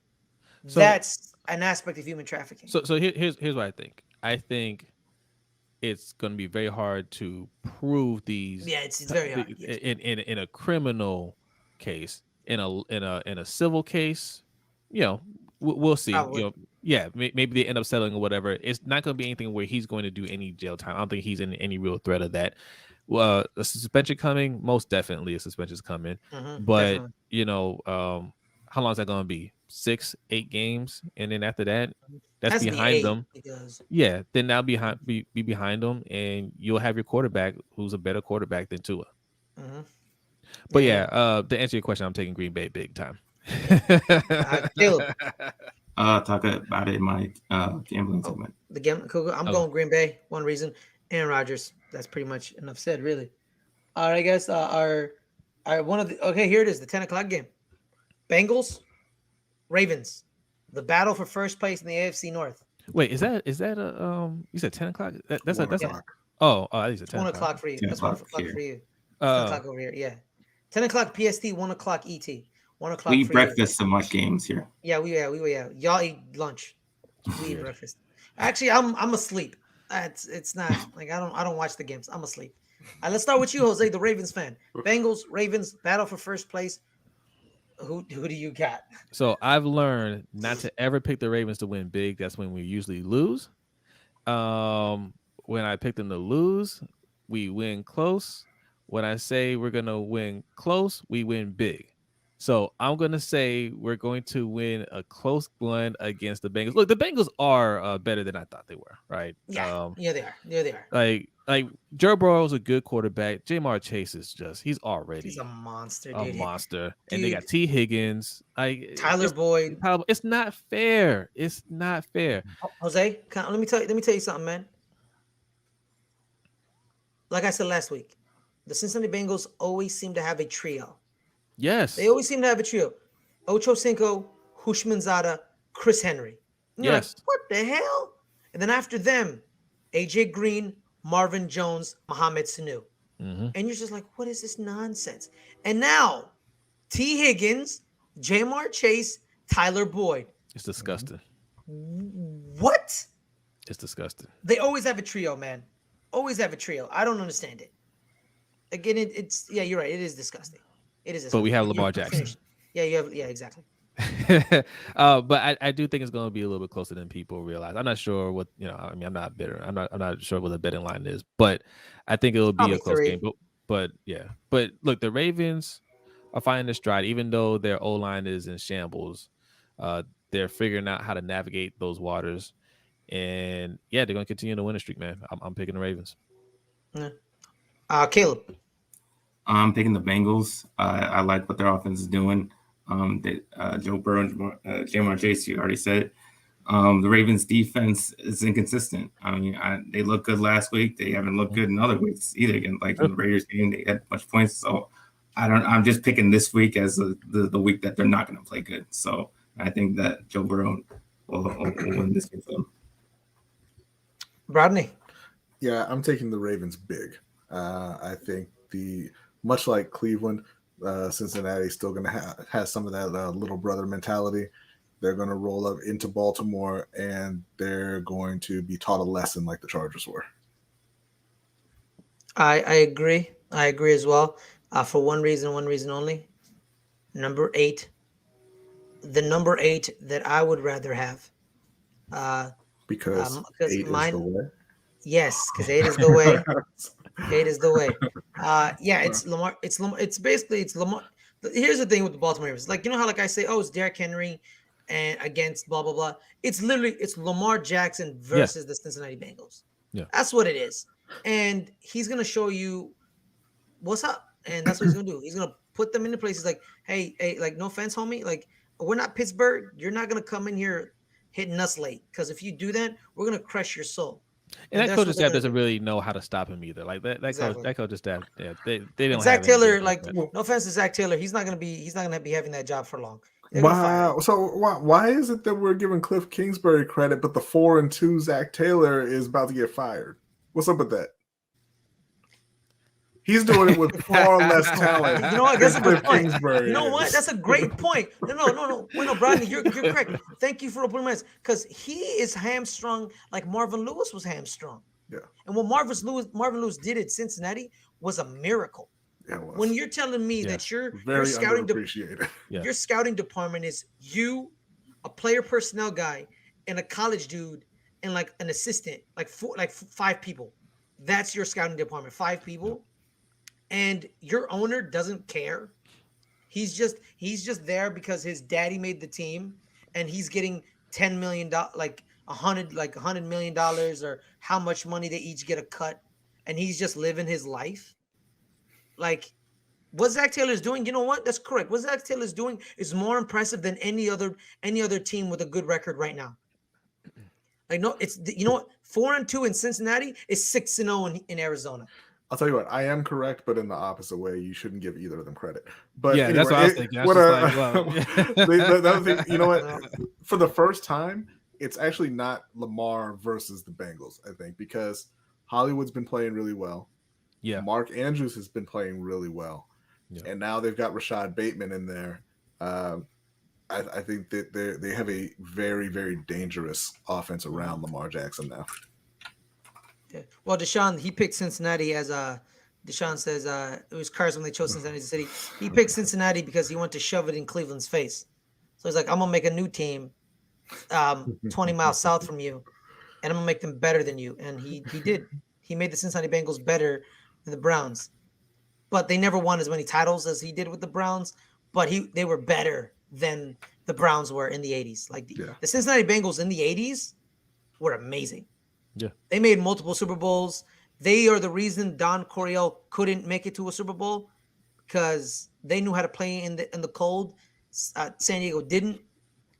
So, that's an aspect of human trafficking. So here's what I think. I think it's going to be very hard to prove these. Yeah, it's very hard. Yes. In a criminal case, in a civil case, we'll see. Maybe they end up settling or whatever. It's not going to be anything where he's going to do any jail time. I don't think he's in any real threat of that. A suspension coming, most definitely a suspension's coming. But definitely. How long is that going to be? 6-8 games, and then after that, that's behind them. Yeah, then that'll be behind them, and you'll have your quarterback who's a better quarterback than Tua. But to answer your question, I'm taking Green Bay big time. Caleb. Talk about it in my gambling segment. The gambling. Cool. I'm going Green Bay. One reason, Aaron Rodgers. That's pretty much enough said, really. All right, guys. Here it is, the 10 o'clock game. Bengals, Ravens, the battle for first place in the AFC North. Wait, is that you said 10 o'clock? That's a I think it's 10 o'clock for you. That's 1 o'clock for you. 10 o'clock over here. Yeah, 10 o'clock PST, 1 o'clock ET. 1 o'clock. We eat breakfast so much games here. We y'all eat lunch. We eat breakfast. Actually, I'm asleep. It's not like I don't watch the games. I'm asleep. All right, let's start with you, Jose, the Ravens fan. Bengals, Ravens, battle for first place. Who do you got? So I've learned not to ever pick the Ravens to win big. That's when we usually lose. When I pick them to lose, we win close. When I say we're gonna win close, we win big. So I'm gonna say we're going to win a close one against the Bengals. Look, the Bengals are better than I thought they were, right? They are. They are. Like Joe Burrow's a good quarterback. Jamar Chase is he's a monster, dude. Monster. And they got T. Higgins. Tyler Boyd. It's not fair. It's not fair. Jose, let me tell you something, man. Like I said last week, the Cincinnati Bengals always seem to have a trio. Yes. They always seem to have a trio. Ocho Cinco, Hushmanzada, Chris Henry. And you're like, what the hell? And then after them, AJ Green, Marvin Jones, Mohamed Sanu. And you're just like, what is this nonsense? And now, T. Higgins, Jamar Chase, Tyler Boyd. It's disgusting. What? It's disgusting. They always have a trio, man. Always have a trio. I don't understand it. Again, you're right. It is disgusting. It is disgusting. But we have Lamar Jackson. Yeah, exactly. But I do think it's going to be a little bit closer than people realize. I'm not sure what I mean, I'm not bitter. I'm not sure what the betting line is, but I think it'll be Probably a close 3. game. But yeah, but look, the Ravens are finding their stride, even though their O line is in shambles. They're figuring out how to navigate those waters, and yeah, they're going to continue to win a streak, man. I'm picking the Ravens. Caleb. I'm picking the Bengals. I like what their offense is doing. Joe Burrow and Jamar Chase, you already said it. The Ravens' defense is inconsistent. I mean, they looked good last week. They haven't looked good in other weeks either. Again, like in the Raiders game, they had a bunch of points. So I'm just picking this week as the week that they're not going to play good. So I think that Joe Burrow will win this game for them. Brodny. Yeah, I'm taking the Ravens big. I think much like Cleveland, Cincinnati's still going to have some of that little brother mentality. They're going to roll up into Baltimore, and they're going to be taught a lesson like the Chargers were. I agree. I agree as well. For one reason only. Number 8. The number 8 that I would rather have. Because 8 is the way. Yes, because 8 is the way. 8 is the way. Yeah, it's Lamar. It's basically Lamar. Here's the thing with the Baltimore Ravens. Like, you know how like I say, oh, it's Derrick Henry and against blah blah blah. It's literally Lamar Jackson versus the Cincinnati Bengals. Yeah, that's what it is. And he's gonna show you what's up, and that's what he's gonna do. He's gonna put them into places like, hey, like no offense, homie, like we're not Pittsburgh. You're not gonna come in here hitting us late, because if you do that, we're gonna crush your soul. And that coaching staff doesn't really know how to stop him either. Like that coaching staff, they don't. Zach have Taylor, like no offense to Zach Taylor, he's not gonna be having that job for long. Wow. So why is it that we're giving Cliff Kingsbury credit, but the 4-2 Zach Taylor is about to get fired? What's up with that? He's doing it with far less talent. You know what? That's a good point. You know what? That's a great point. No. Wait, no, Brodny, you're correct. Thank you for putting my hands, because he is hamstrung like Marvin Lewis was hamstrung. Yeah. And what Marvin Lewis did at Cincinnati was a miracle. Yeah, it was. When you're telling me that your scouting your scouting department is you, a player personnel guy, and a college dude, and like an assistant, like 5 people. That's your scouting department, 5 people. And your owner doesn't care. He's just there because his daddy made the team, and he's getting $10 million, like $100 million, or how much money they each get a cut, and he's just living his life. Like what Zach Taylor is doing, you know what? That's correct. What Zach Taylor is doing is more impressive than any other team with a good record right now. Like no, it's you know what? 4-2 in Cincinnati is 6-0 in Arizona. I'll tell you what, I am correct, but in the opposite way. You shouldn't give either of them credit. But yeah, anyway, that's what I was thinking. The other thing, you know what? For the first time, it's actually not Lamar versus the Bengals, I think, because Hollywood's been playing really well. Yeah. Mark Andrews has been playing really well. Yeah. And now they've got Rashad Bateman in there. I think that they have a very, very dangerous offense around Lamar Jackson now. Yeah. Well, Deshaun, he picked Cincinnati as Deshaun says it was Cards when they chose Cincinnati City. He picked Cincinnati because he wanted to shove it in Cleveland's face. So he's like, I'm gonna make a new team 20 miles south from you, and I'm gonna make them better than you. And he did. He made the Cincinnati Bengals better than the Browns, but they never won as many titles as he did with the Browns. But they were better than the Browns were in the 80s. Like the Cincinnati Bengals in the 80s were amazing. Yeah, they made multiple Super Bowls. They are the reason Don Coryell couldn't make it to a Super Bowl, because they knew how to play in the cold. San Diego didn't.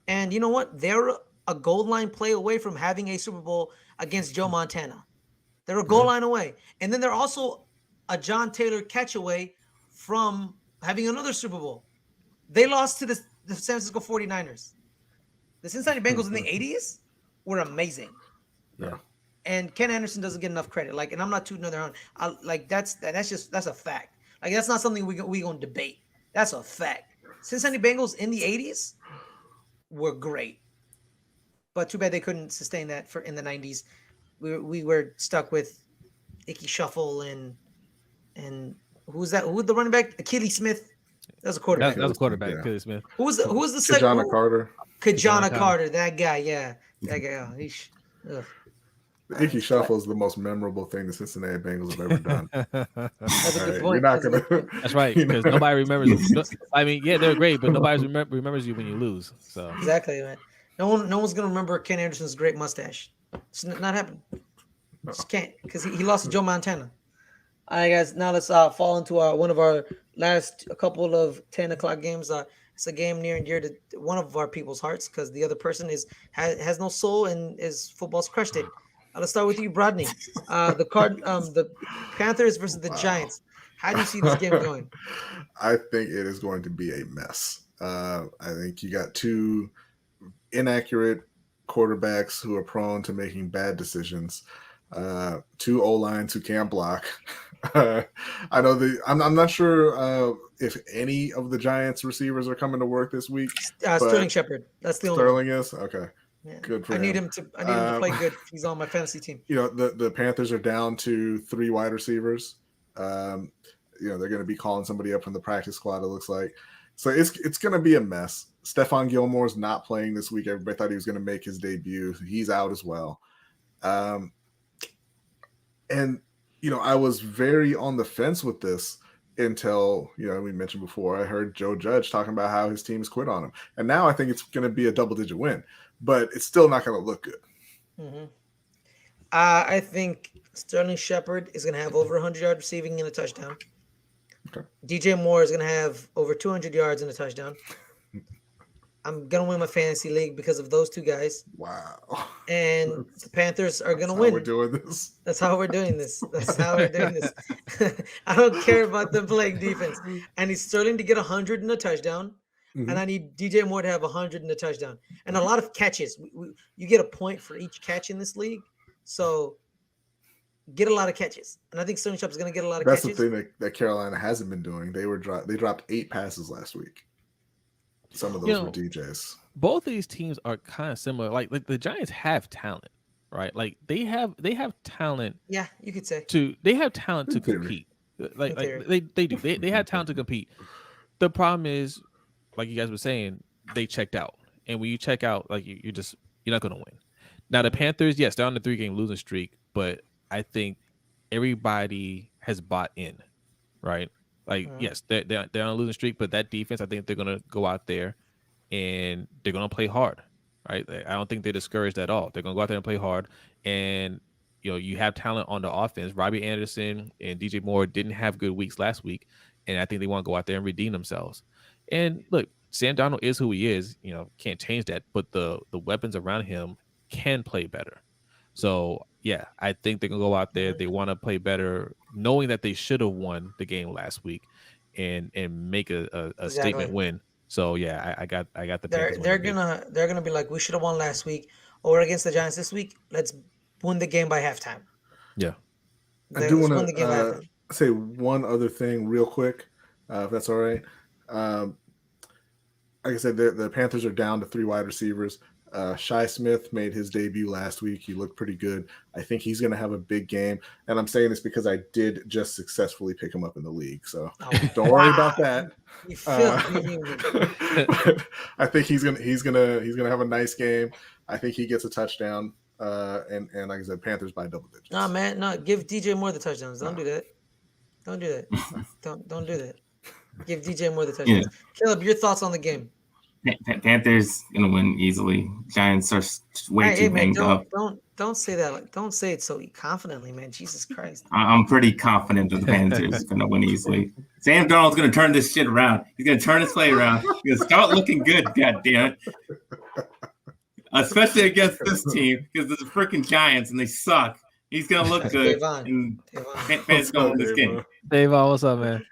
And you know what? They're a goal line play away from having a Super Bowl against Joe Montana. They're a goal line away. And then they're also a John Taylor catch away from having another Super Bowl. They lost to the San Francisco 49ers. The Cincinnati Bengals in the 80s were amazing. Yeah. And Ken Anderson doesn't get enough credit. Like, and I'm not tooting their horn. That's a fact. Like, that's not something we gonna debate. That's a fact. Cincinnati Bengals in the 80s were great, but too bad they couldn't sustain that in the 90s. We were stuck with Icky Shuffle and who's that? Who's the running back? Achilles Smith. That's a quarterback. That was a quarterback. Yeah. Kelly Smith. Who was the second? Kajana Carter. Kajana Carter. That guy. Yeah, that guy. Oh, ugh. The Icky Shuffle is the most memorable thing the Cincinnati Bengals have ever done. That's a good Right? point. You're not gonna. That's right, you're because not- nobody remembers. I mean, yeah, they're great, but nobody remembers you when you lose. So Exactly, man. No one's gonna remember Ken Anderson's great mustache. It's not happening. Just can't, because he lost to Joe Montana. All right, guys. Now let's fall into one of our last a couple of 10 o'clock games. It's a game near and dear to one of our people's hearts because the other person has no soul and is football's crushed it. Let's start with you, Brodny. The Panthers versus the Giants. How do you see this game going? I think it is going to be a mess. I think you got two inaccurate quarterbacks who are prone to making bad decisions. Two O-lines who can't block. I know I'm not sure if any of the Giants receivers are coming to work this week. Sterling Shepard. That's the only Sterling is okay. Yeah. Good for I him. need him to play good. He's on my fantasy team. You know, the Panthers are down to 3 wide receivers. They're going to be calling somebody up from the practice squad, it looks like. So it's going to be a mess. Stephon Gilmore's not playing this week. Everybody thought he was going to make his debut. He's out as well. And, I was very on the fence with this until, we mentioned before, I heard Joe Judge talking about how his team's quit on him. And now I think it's going to be a double-digit win. But it's still not going to look good. Mm-hmm. I think Sterling Shepard is going to have over 100 yards receiving and a touchdown. Okay. DJ Moore is going to have over 200 yards and a touchdown. I'm going to win my fantasy league because of those two guys. Wow. And the Panthers are going to That's win. how we're doing this. That's how we're doing this. That's how we're doing this. I don't care about them playing defense. I need Sterling to get 100 and a touchdown. Mm-hmm. And I need DJ Moore to have 100 and a touchdown. And a lot of catches. You get a point for each catch in this league. So get a lot of catches. And I think Sterling Shepard's going to get a lot of catches. That's the thing that Carolina hasn't been doing. They dropped 8 passes last week. Some of those were DJs. Both of these teams are kind of similar. Like the Giants have talent, right? Like they have talent. Yeah, you could say. They have talent to compete. Like they do. They have talent to compete. The problem is, like you guys were saying, they checked out. And when you check out, like you're not going to win. Now the Panthers, yes, they're on the 3-game losing streak, but I think everybody has bought in, right? Like, yes, they're on a losing streak, but that defense, I think they're going to go out there and they're going to play hard, right? I don't think they're discouraged at all. They're going to go out there and play hard. And, you have talent on the offense. Robbie Anderson and DJ Moore didn't have good weeks last week, and I think they want to go out there and redeem themselves. And, look, Sam Darnold is who he is. Can't change that, but the weapons around him can play better. So, yeah, I think they're going to go out there. They want to play better, knowing that they should have won the game last week and make a statement win. So, yeah, I got the Panthers. They're gonna be like, we should have won last week, or we're against the Giants this week. Let's win the game by halftime. Yeah. I do want to say one other thing real quick, if that's all right. Like I said, the Panthers are down to 3 wide receivers. Shi Smith made his debut last week. He looked pretty good. I think he's going to have a big game. And I'm saying this because I did just successfully pick him up in the league. So don't worry about that. I think he's gonna have a nice game. I think he gets a touchdown. And like I said, Panthers by double digits. No, man, no. Give DJ Moore the touchdowns. Don't do that. Don't do that. Don't do that. Give DJ Moore the touchdowns. Yeah. Caleb, your thoughts on the game? Panthers gonna win easily. Giants are way too banged up. Don't say that. Don't say it so confidently, man. Jesus Christ. I'm pretty confident that the Panthers are gonna win easily. Sam Darnold's gonna turn this shit around. He's gonna turn his play around. He's gonna start looking good. God damn it. Especially against this team because they're the freaking Giants and they suck. He's gonna look good. And Panthers gonna win this game. Davon, what's up, man?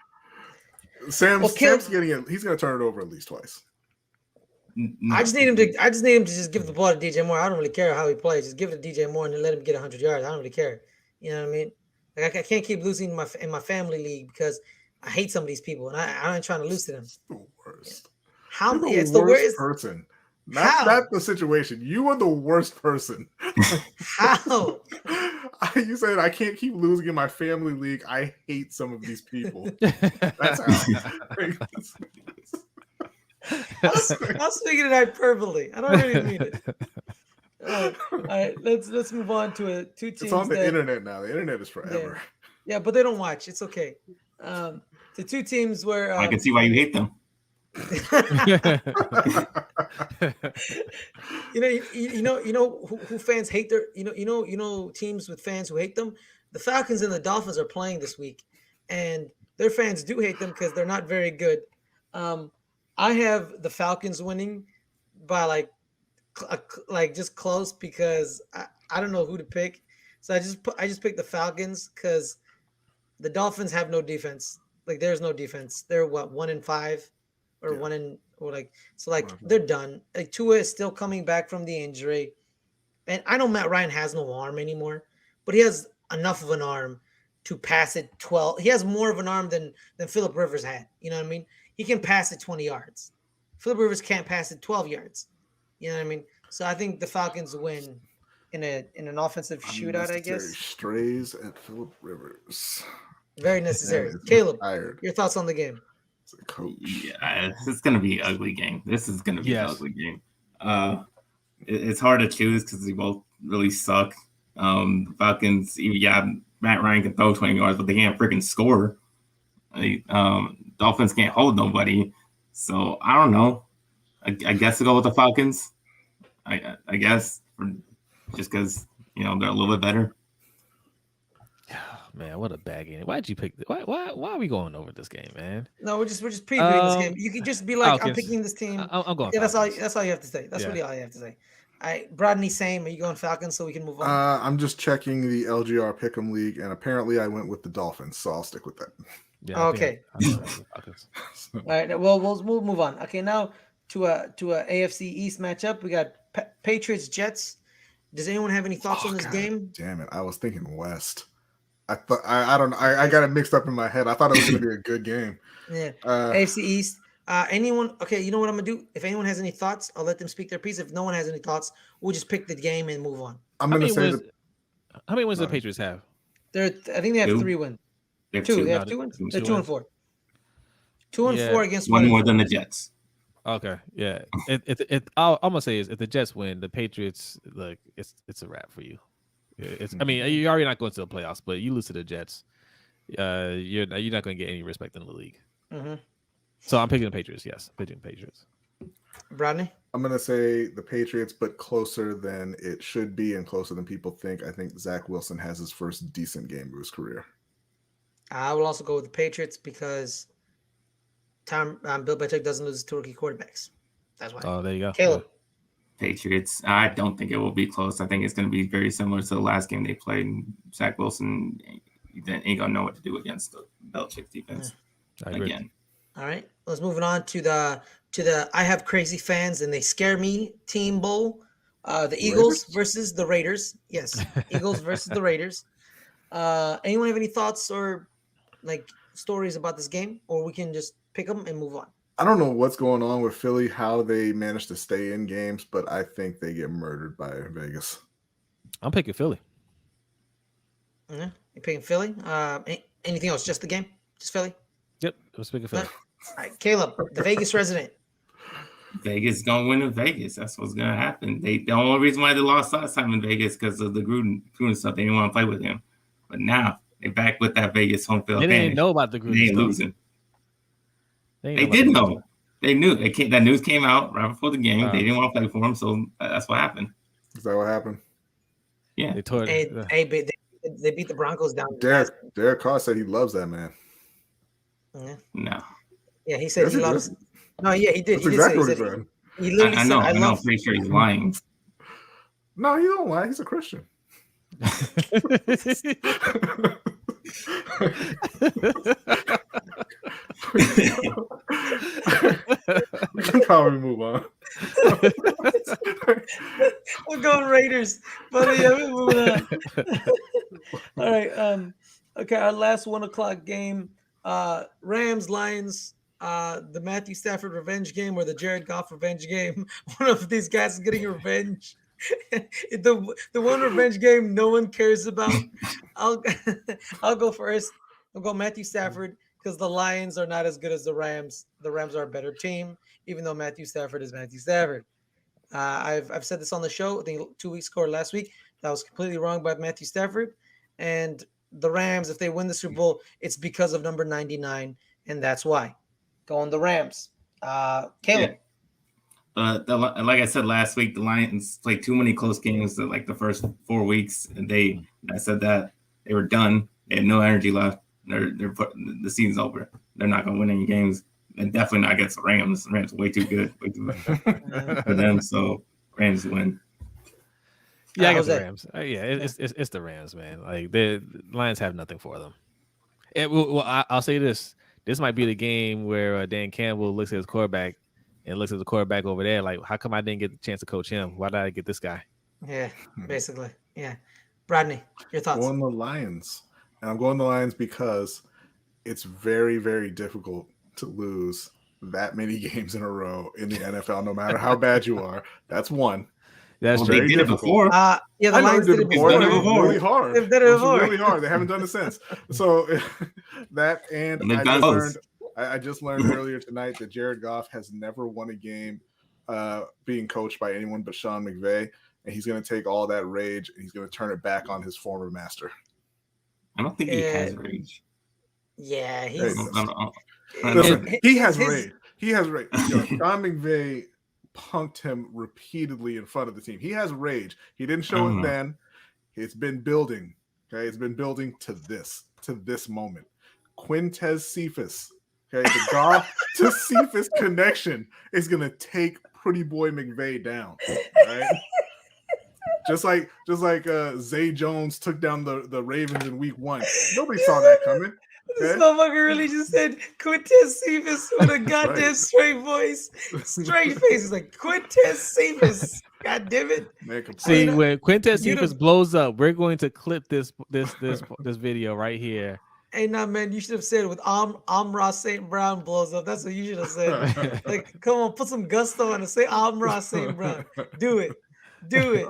Sam's getting it. He's gonna turn it over at least twice. I just need him to just give the ball to DJ Moore. I don't really care how he plays. Just give it to DJ Moore and then let him get 100 yards. I don't really care. You know what I mean? Like I can't keep losing in my family league because I hate some of these people and I ain't trying to lose to them. It's the worst. How? You're It's the worst person. Not the situation. You are the worst person. How? You said I can't keep losing in my family league. I hate some of these people. That's how. was speaking in hyperbole. I don't really mean it. All right, let's move on to two teams. It's on the internet now. The internet is forever. Yeah, but they don't watch. It's okay. The two teams where I can see why you hate them. you know who fans hate their you know teams with fans who hate them. The Falcons and the Dolphins are playing this week, and their fans do hate them because they're not very good. I have the Falcons winning by like just close because I don't know who to pick. So I just picked the Falcons because the Dolphins have no defense. Like there's no defense. They're what 1-5 or they're done. Like Tua is still coming back from the injury, and I know Matt Ryan has no arm anymore, but he has enough of an arm to pass it 12. He has more of an arm than Phillip Rivers had. You know what I mean? He can pass it 20 yards. Phillip Rivers can't pass it 12 yards. You know what I mean? So I think the Falcons win in an offensive shootout, I guess. Strays at Phillip Rivers. Very necessary. Caleb, tired. Your thoughts on the game? Coach. Yeah, it's going to be an ugly game. This is going to be an ugly game. It's hard to choose because they both really suck. The Falcons, Matt Ryan can throw 20 yards, but they can't freaking score. Dolphins can't hold nobody. So I don't know. I guess to go with the Falcons. I guess just because they're a little bit better. Man, what a bad game! Why'd you pick? Why are we going over this game, man? No, we're just previewing this game. You could just be like, Falcons. I'm picking this team. I'm going. Yeah, that's all you have to say. That's really all you have to say. All right, Brodny, same. Are you going Falcons so we can move on? I'm just checking the LGR Pick'em League, and apparently I went with the Dolphins, so I'll stick with that. Yeah. Okay. All right. Well, we'll move on. Okay, now to a AFC East matchup. We got Patriots Jets. Does anyone have any thoughts on this game? Damn it! I was thinking West. I thought I don't know. I got it mixed up in my head. I thought it was going to be a good game. Yeah. AFC East. Anyone? Okay. You know what I'm gonna do? If anyone has any thoughts, I'll let them speak their piece. If no one has any thoughts, we'll just pick the game and move on. I'm going to say how many wins do the Patriots have? I think they have 3 wins. They have 2. They have 2 wins. They're 2-4. 2-4 against one more than the Jets. Okay, yeah. I'm gonna say is if the Jets win, the Patriots it's a wrap for you. I mean, you're already not going to the playoffs, but you lose to the Jets, you're not going to get any respect in the league. Mm-hmm. So I'm picking the Patriots. Yes, I'm picking the Patriots. Brodny? I'm going to say the Patriots, but closer than it should be and closer than people think. I think Zach Wilson has his first decent game of his career. I will also go with the Patriots because Bill Belichick doesn't lose to rookie quarterbacks. That's why. Oh, there you go. Caleb. Patriots. I don't think it will be close. I think it's going to be very similar to the last game they played. Zach Wilson ain't going to know what to do against the Belichick defense again. All right, let's move on to the I have crazy fans and they scare me team bowl. The Eagles versus the Raiders. Yes, Eagles versus the Raiders. Anyone have any thoughts or stories about this game, or we can just pick them and move on? I don't know what's going on with Philly, how they manage to stay in games, but I think they get murdered by Vegas. I'm picking Philly. Yeah, you're picking Philly. Anything else? Just the game? Just Philly? Yep, let's pick Philly. All right, Caleb, the Vegas resident. Vegas is going to win in Vegas. That's what's going to happen. The only reason why they lost last time in Vegas because of the Gruden stuff. They didn't want to play with him. But now they're back with that Vegas home field. They didn't know about the Gruden They ain't stuff. losing. They did know. They knew. That news came out right before the game. They didn't want to play for him, so that's what happened. Is that what happened? Yeah. They tore it. They beat the Broncos down. Derek Carr said he loves that man. Yeah. No. Yeah, he said he loves. No, yeah, he did. That's exactly what he said. He literally I know. said, I'm pretty sure he's lying. No, he don't lie. He's a Christian. We can probably move on. We're going Raiders, but yeah, we're moving on. All right. Okay, our last 1:00 game. Rams Lions. The Matthew Stafford revenge game or the Jared Goff revenge game. One of these guys is getting revenge. the one revenge game no one cares about. I'll go first. I'll go Matthew Stafford because the Lions are not as good as the Rams. The Rams are a better team, even though Matthew Stafford is Matthew Stafford. I've said this on the show, I think 2 weeks ago or last week. That was completely wrong about Matthew Stafford. And the Rams, if they win the Super Bowl, it's because of number 99, and that's why. Go on the Rams. Caleb. Like I said last week, the Lions played too many close games in like the first 4 weeks, and I said that they were done. They had no energy left. The season's over. They're not going to win any games, and definitely not against the Rams. The Rams are way too good for them. So Rams win. Yeah, I got the Jose. Rams. It's the Rams, man. Like the Lions have nothing for them. I'll say this: this might be the game where Dan Campbell looks at his quarterback and looks at the quarterback over there, like, how come I didn't get the chance to coach him? Why did I get this guy? Yeah, basically. Yeah. Brodny, your thoughts? Going the Lions. And I'm going the Lions because it's very, very difficult to lose that many games in a row in the NFL, no matter how bad you are. That's one. That's Well, they very did it difficult. before. Yeah, the I know Lions they did it before. before. They did it before. really hard. They've done it It was before. really hard. They haven't done it since. So that, and And they've I done just both. learned. I just learned earlier tonight that Jared Goff has never won a game being coached by anyone but Sean McVay, and he's going to take all that rage and he's going to turn it back on his former master. I don't think he has rage. Yeah, There he's. you go. I Listen, His- he has his- rage. He has rage. Sean McVay punked him repeatedly in front of the team. He has rage. He didn't show it then. It's been building. Okay, it's been building to this moment. Quintez Cephas. Okay, the Goff to Cephas connection is gonna take Pretty Boy McVay down. Right? Just like Zay Jones took down the Ravens in week 1. Nobody saw that coming. This Okay? motherfucker really just said Quintez Cephas with a goddamn right. straight voice, straight face. He's like, Quintez Cephas. God damn it. Make a See, point. when Quintez you Cephas don't- blows up, we're going to clip this video right here. Hey, nah, man, you should have said with Amra St. Brown blows up. That's what you should have said. Like, come on, put some gusto in it. Say Amra St. Brown. Do it. Do it.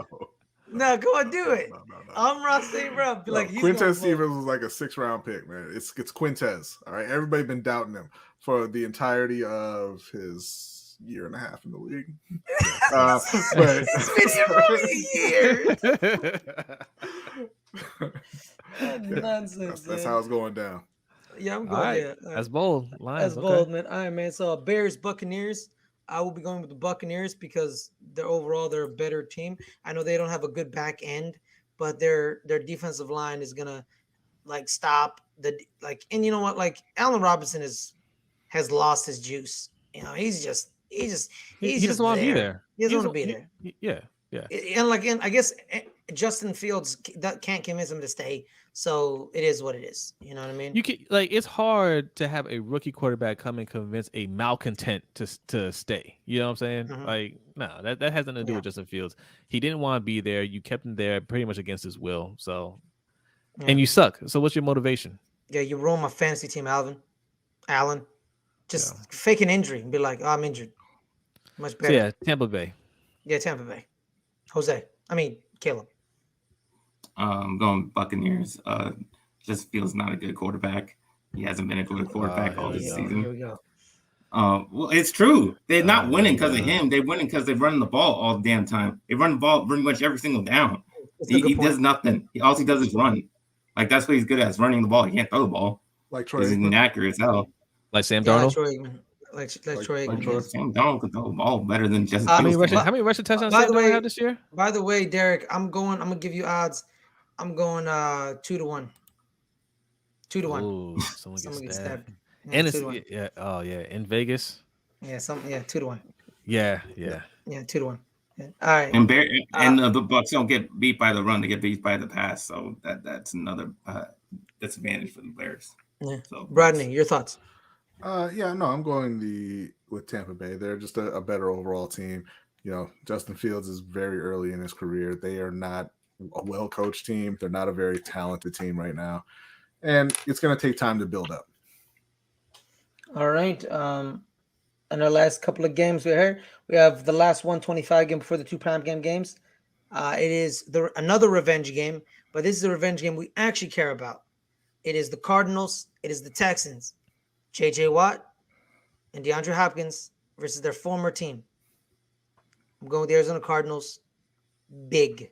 No, come on, do it. No. Amra St. Brown. Be like, he's Quintez gonna Cephas blow. was like a 6th-round pick, man. It's Quintez. All right, everybody been doubting him for the entirety of his year and a half in the league. But It's been here for a year. Nonsense. that's man. how it's going down. Yeah, I'm All going. right, Yeah, that's bold. Lions, that's okay. bold, man. All right, man. So Bears, Buccaneers. I will be going with the Buccaneers because they're a better team. I know they don't have a good back end, but their defensive line is gonna like stop and you know what? Like Allen Robinson has lost his juice. You know, he's just He just doesn't want to be there. He doesn't want to be there. Yeah. And I guess Justin Fields that can't convince him to stay. So it is what it is. You know what I mean? You can it's hard to have a rookie quarterback come and convince a malcontent to stay. You know what I'm saying? Mhm. Like, no, that has nothing to do with Justin Fields. He didn't want to be there. You kept him there pretty much against his will. So, and you suck. So what's your motivation? Yeah, you ruined my fantasy team, Allen. Just fake an injury and be like, oh, I'm injured. Much So better. yeah, Tampa Bay. Yeah, Tampa Bay. Caleb. Going Buccaneers. Just feels not a good quarterback. He hasn't been a good quarterback all this Here season. we go. Well, it's true. They're not winning because of him. They're winning because they're running the ball all the damn time. They run the ball pretty much every single down. That's a good He point. does nothing. All he does is run. Like that's what he's good at, is running the ball. He can't throw the ball. Like Troy. He's inaccurate as hell. Like Sam Yeah, Darnold. Troy, like Troy. like Aikman, Troy. yes. Sam Donald could throw the ball better than just. How How many But- rushing touchdowns by Sam the way- Darnold have this year? By the way, Derek, I'm gonna give you odds. I'm going 2-1. 2-1. Ooh, someone Someone gets gets stabbed. stabbed. And it's 2-1. in Vegas. Yeah, 2-1. Yeah. Yeah, 2-1. Yeah. All right. And the Bucks don't get beat by the run; they get beat by the pass. So that's another disadvantage for the Bears. Yeah. So Brodny, your thoughts? I'm going with Tampa Bay. They're just a better overall team. Justin Fields is very early in his career. They are not a well-coached team. They're not a very talented team right now. And it's going to take time to build up. All right. In our last couple of games we have the last 125 game before the 2 prime game games. It is another revenge game, but this is a revenge game we actually care about. It is the Cardinals. It is the Texans. J.J. Watt and DeAndre Hopkins versus their former team. I'm going with the Arizona Cardinals. Big.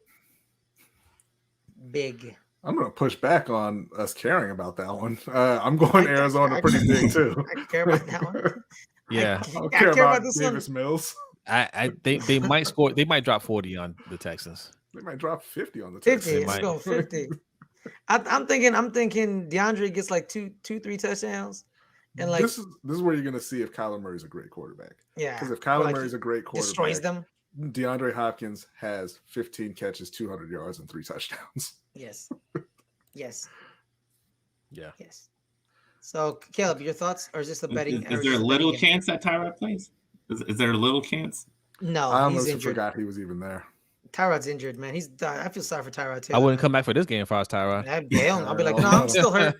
I'm going to push back on us caring about that one. I'm going Arizona pretty big too. I care about that one. Yeah. I don't care about this Davis one. Mills. I think they might score. They might drop 40 on the Texans. They might drop 50 on the 50. Texans. Let's go 50. I'm thinking DeAndre gets like 2-3 touchdowns. And like this is where you're going to see if Kyler Murray's a great quarterback. Yeah. Because if Kyler Murray's a great quarterback, destroys them. DeAndre Hopkins has 15 catches, 200 yards, and 3 touchdowns. Yes. Yeah. Yes. So, Caleb, your thoughts? Or is this a betting? Is there a little chance that Tyrod plays? Is there a little chance? No, I he's almost injured. forgot he was even there. Tyrod's injured, man. I feel sorry for Tyrod too. I wouldn't come back for this game if I was Tyrod. I'll be like, no, I'm still hurt.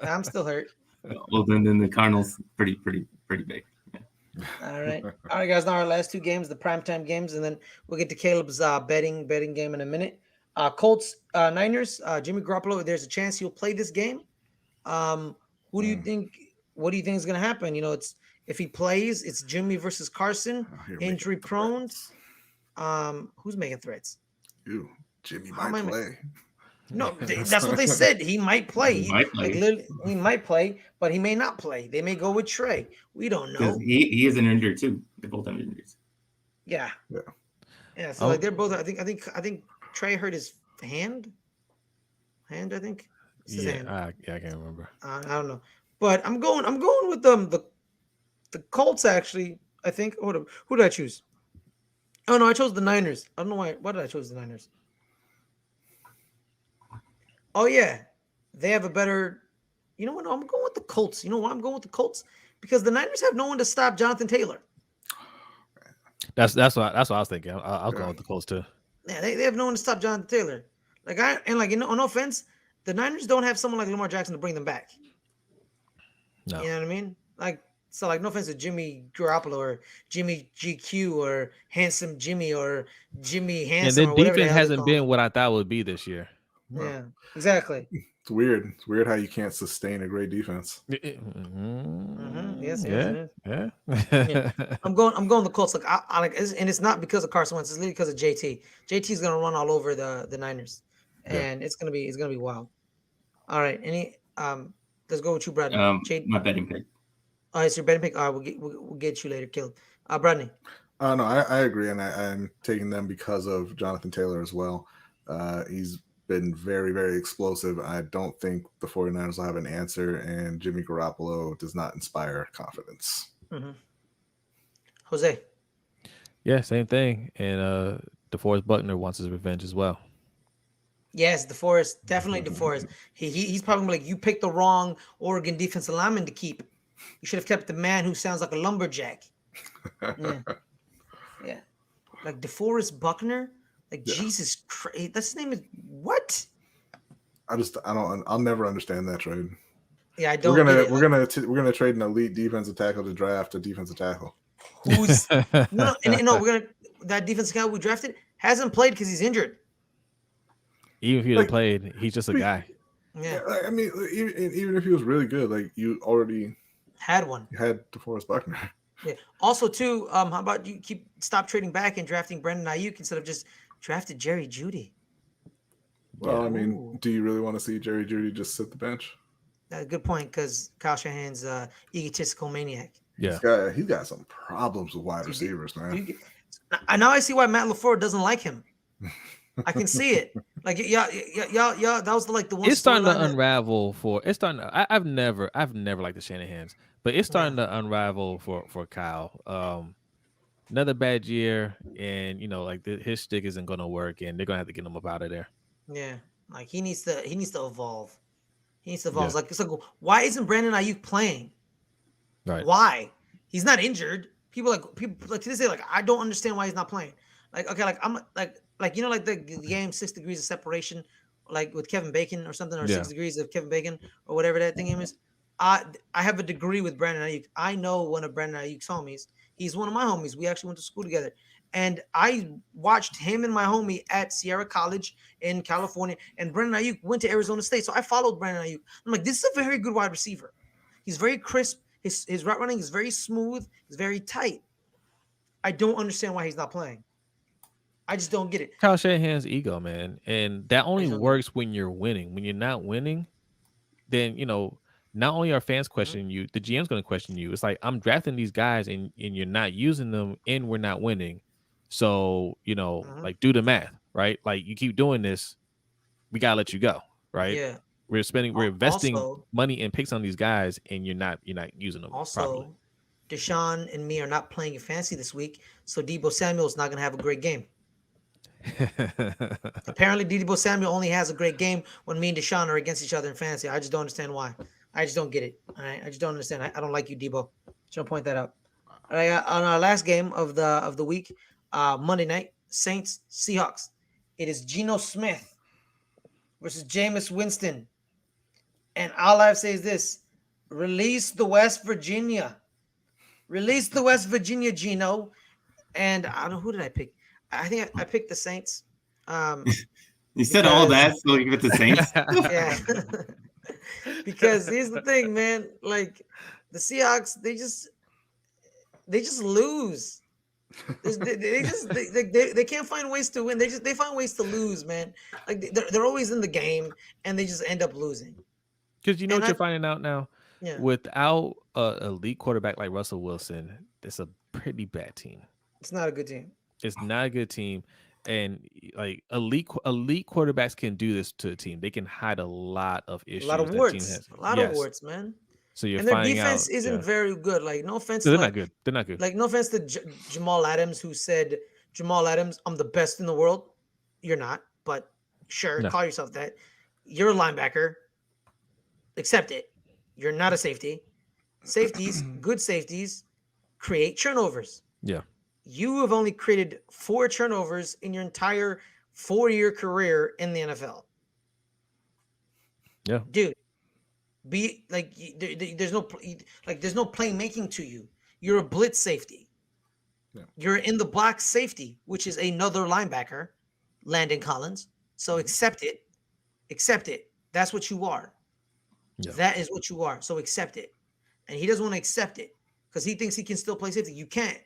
I'm still hurt. Well, then the Cardinals pretty big. All right, guys. Now our last 2 games, the primetime games, and then we'll get to Caleb's betting game in a minute. Colts, Niners. Jimmy Garoppolo. There's a chance he'll play this game. Who do you think? What do you think is going to happen? It's if he plays, it's Jimmy versus Carson, injury prone. Who's making threats? You, Jimmy might play. No, that's what they said. He might play. He might play, but he may not play. They may go with Trey. We don't know. He is an injury too. They both have injuries. Yeah. So like they're both. I think Trey hurt his hand. I think. I can't remember. I don't know, but I'm going with the Colts actually. I think. Hold up. Who did I choose? Oh no, I chose the Niners. I don't know why. Why did I choose the Niners? Oh yeah, they have a better. You know what? I'm going with the Colts. You know why I'm going with the Colts? Because the Niners have no one to stop Jonathan Taylor. That's what I was thinking. I'll go with the Colts too. Yeah, they have no one to stop Jonathan Taylor. No offense, the Niners don't have someone like Lamar Jackson to bring them back. No, you know what I mean? No offense to Jimmy Garoppolo or Jimmy GQ or Handsome Jimmy or Jimmy Handsome. And the defense hasn't been what I thought it would be this year. Yeah, exactly. It's weird. It's weird how you can't sustain a great defense. Yes. Yeah. I'm going the Colts. And it's not because of Carson Wentz. It's literally because of JT. JT's gonna run all over the Niners, and it's gonna be wild. All right. Let's go with you, Brodny. My betting pick. Oh, it's your betting pick. All right, we'll get you later, Caleb. Brodny. No, I agree, and I'm taking them because of Jonathan Taylor as well. He's been very, very explosive. I don't think the 49ers will have an answer, and Jimmy Garoppolo does not inspire confidence. Mm-hmm. Jose. Yeah, same thing. And DeForest Buckner wants his revenge as well. Yes, DeForest, definitely DeForest. He's probably like, you picked the wrong Oregon defensive lineman to keep. You should have kept the man who sounds like a lumberjack. Yeah. Like DeForest Buckner. Like Jesus Christ, that's his name is what? I'll never understand that trade. Yeah, I don't. We're gonna trade an elite defensive tackle to draft a defensive tackle. Who's no, that defensive guy we drafted hasn't played because he's injured. Even if he had played, he's just a guy. Yeah, I mean, even if he was really good, like you already had one. You had DeForest Buckner. Yeah. Also, too, how about you stop trading back and drafting Brandon Ayuk instead of just drafted Jerry Jeudy? Well, I mean, do you really want to see Jerry Jeudy just sit the bench? Good point, because Kyle Shanahan's egotistical maniac. Yeah, he's got some problems with wide receivers, man. Now I see why Matt LaFleur doesn't like him. I can see it. Like y'all. That was the one. It's starting to unravel I've never liked the Shanahans, but it's starting to unravel for Kyle. Another bad year, and his stick isn't going to work, and they're going to have to get him up out of there. Yeah, like he needs to evolve. He needs to evolve. Yeah. It's like, why isn't Brandon Ayuk playing? Right. Why? He's not injured. People to this day, like, I don't understand why he's not playing. Like, okay, like I'm like the game 6 degrees of separation, like with Kevin Bacon or something, or 6 degrees of Kevin Bacon or whatever that thing is. I have a degree with Brandon Ayuk. I know one of Brandon Ayuk's homies. He's one of my homies. We actually went to school together. And I watched him and my homie at Sierra College in California. And Brandon Ayuk went to Arizona State. So I followed Brandon Ayuk. I'm like, this is a very good wide receiver. He's very crisp. His route running is very smooth. It's very tight. I don't understand why he's not playing. I just don't get it. Kyle Shanahan's ego, man, and that only don't get it. works when you're winning. When you're not winning, then not only are fans questioning you, the GM's going to question you. It's like, I'm drafting these guys and you're not using them, and we're not winning. So like, do the math, right? Like, you keep doing this, we gotta let you go, right? Yeah. We're investing Also- money and picks on these guys, and you're not using them properly. Also, Deshaun and me are not playing in fantasy this week, so Deebo Samuel is not going to have a great game. Apparently, Deebo Samuel only has a great game when me and Deshaun are against each other in fantasy. I just don't understand why. I just don't get it. All right? I just don't understand. I don't like you, Deebo. Just want to point that out. All right, on our last game of the week, Monday night, Saints Seahawks. It is Geno Smith versus Jameis Winston. And all I have to say is this: release the West Virginia. Release the West Virginia, Geno. And I don't know, who did I pick? I think I picked the Saints. You said all that, so you get the Saints. Yeah. Because here's the thing, man. Like, the Seahawks, they just lose. They can't find ways to win. They find ways to lose, man. Like, they're always in the game, and they just end up losing. Because what you're finding out now, Yeah. without an elite quarterback like Russell Wilson, it's a pretty bad team. It's not a good team. It's not a good team, and like elite quarterbacks can do this to a team. They can hide a lot of issues. A lot of that warts. team has. A lot of warts, man. So you're and their finding defense out, isn't very good. Like, no offense. So they're not good. They're not good. Like, no offense to Jamal Adams, who said, "Jamal Adams, I'm the best in the world." You're not, but sure, No. call yourself that. You're a linebacker. Accept it. You're not a safety. Safeties, good safeties, create turnovers. Yeah. You have only created 4 turnovers in your entire 4-year career in the NFL. Yeah. Dude, be like, there's no playmaking to you. You're a blitz safety. Yeah. You're in the block safety, which is another linebacker, Landon Collins. So accept it. Accept it. That's what you are. Yeah. That is what you are. So accept it. And he doesn't want to accept it because he thinks he can still play safety. You can't.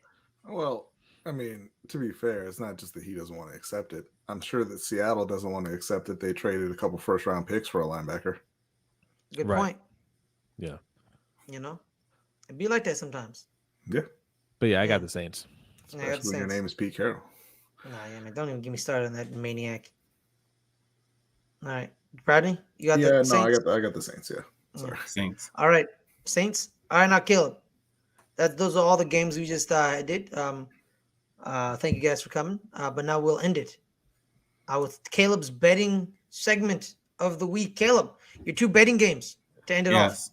Well, I mean, to be fair, it's not just that he doesn't want to accept it. I'm sure that Seattle doesn't want to accept that they traded a couple first-round picks for a linebacker. Good Right. point. Yeah. It'd be like that sometimes. Yeah. But yeah, I got the Saints. Yeah, I got the Especially when your Saints. name is Pete Carroll. Nah, yeah, man. Don't even get me started on that maniac. All right. Bradley, you got the Saints? I got the Saints, yeah. Sorry. Saints. All right. Saints. All right, now Caleb. Those are all the games we just did. Thank you guys for coming. But now we'll end it with Caleb's betting segment of the week. Caleb, your 2 betting games to end it off.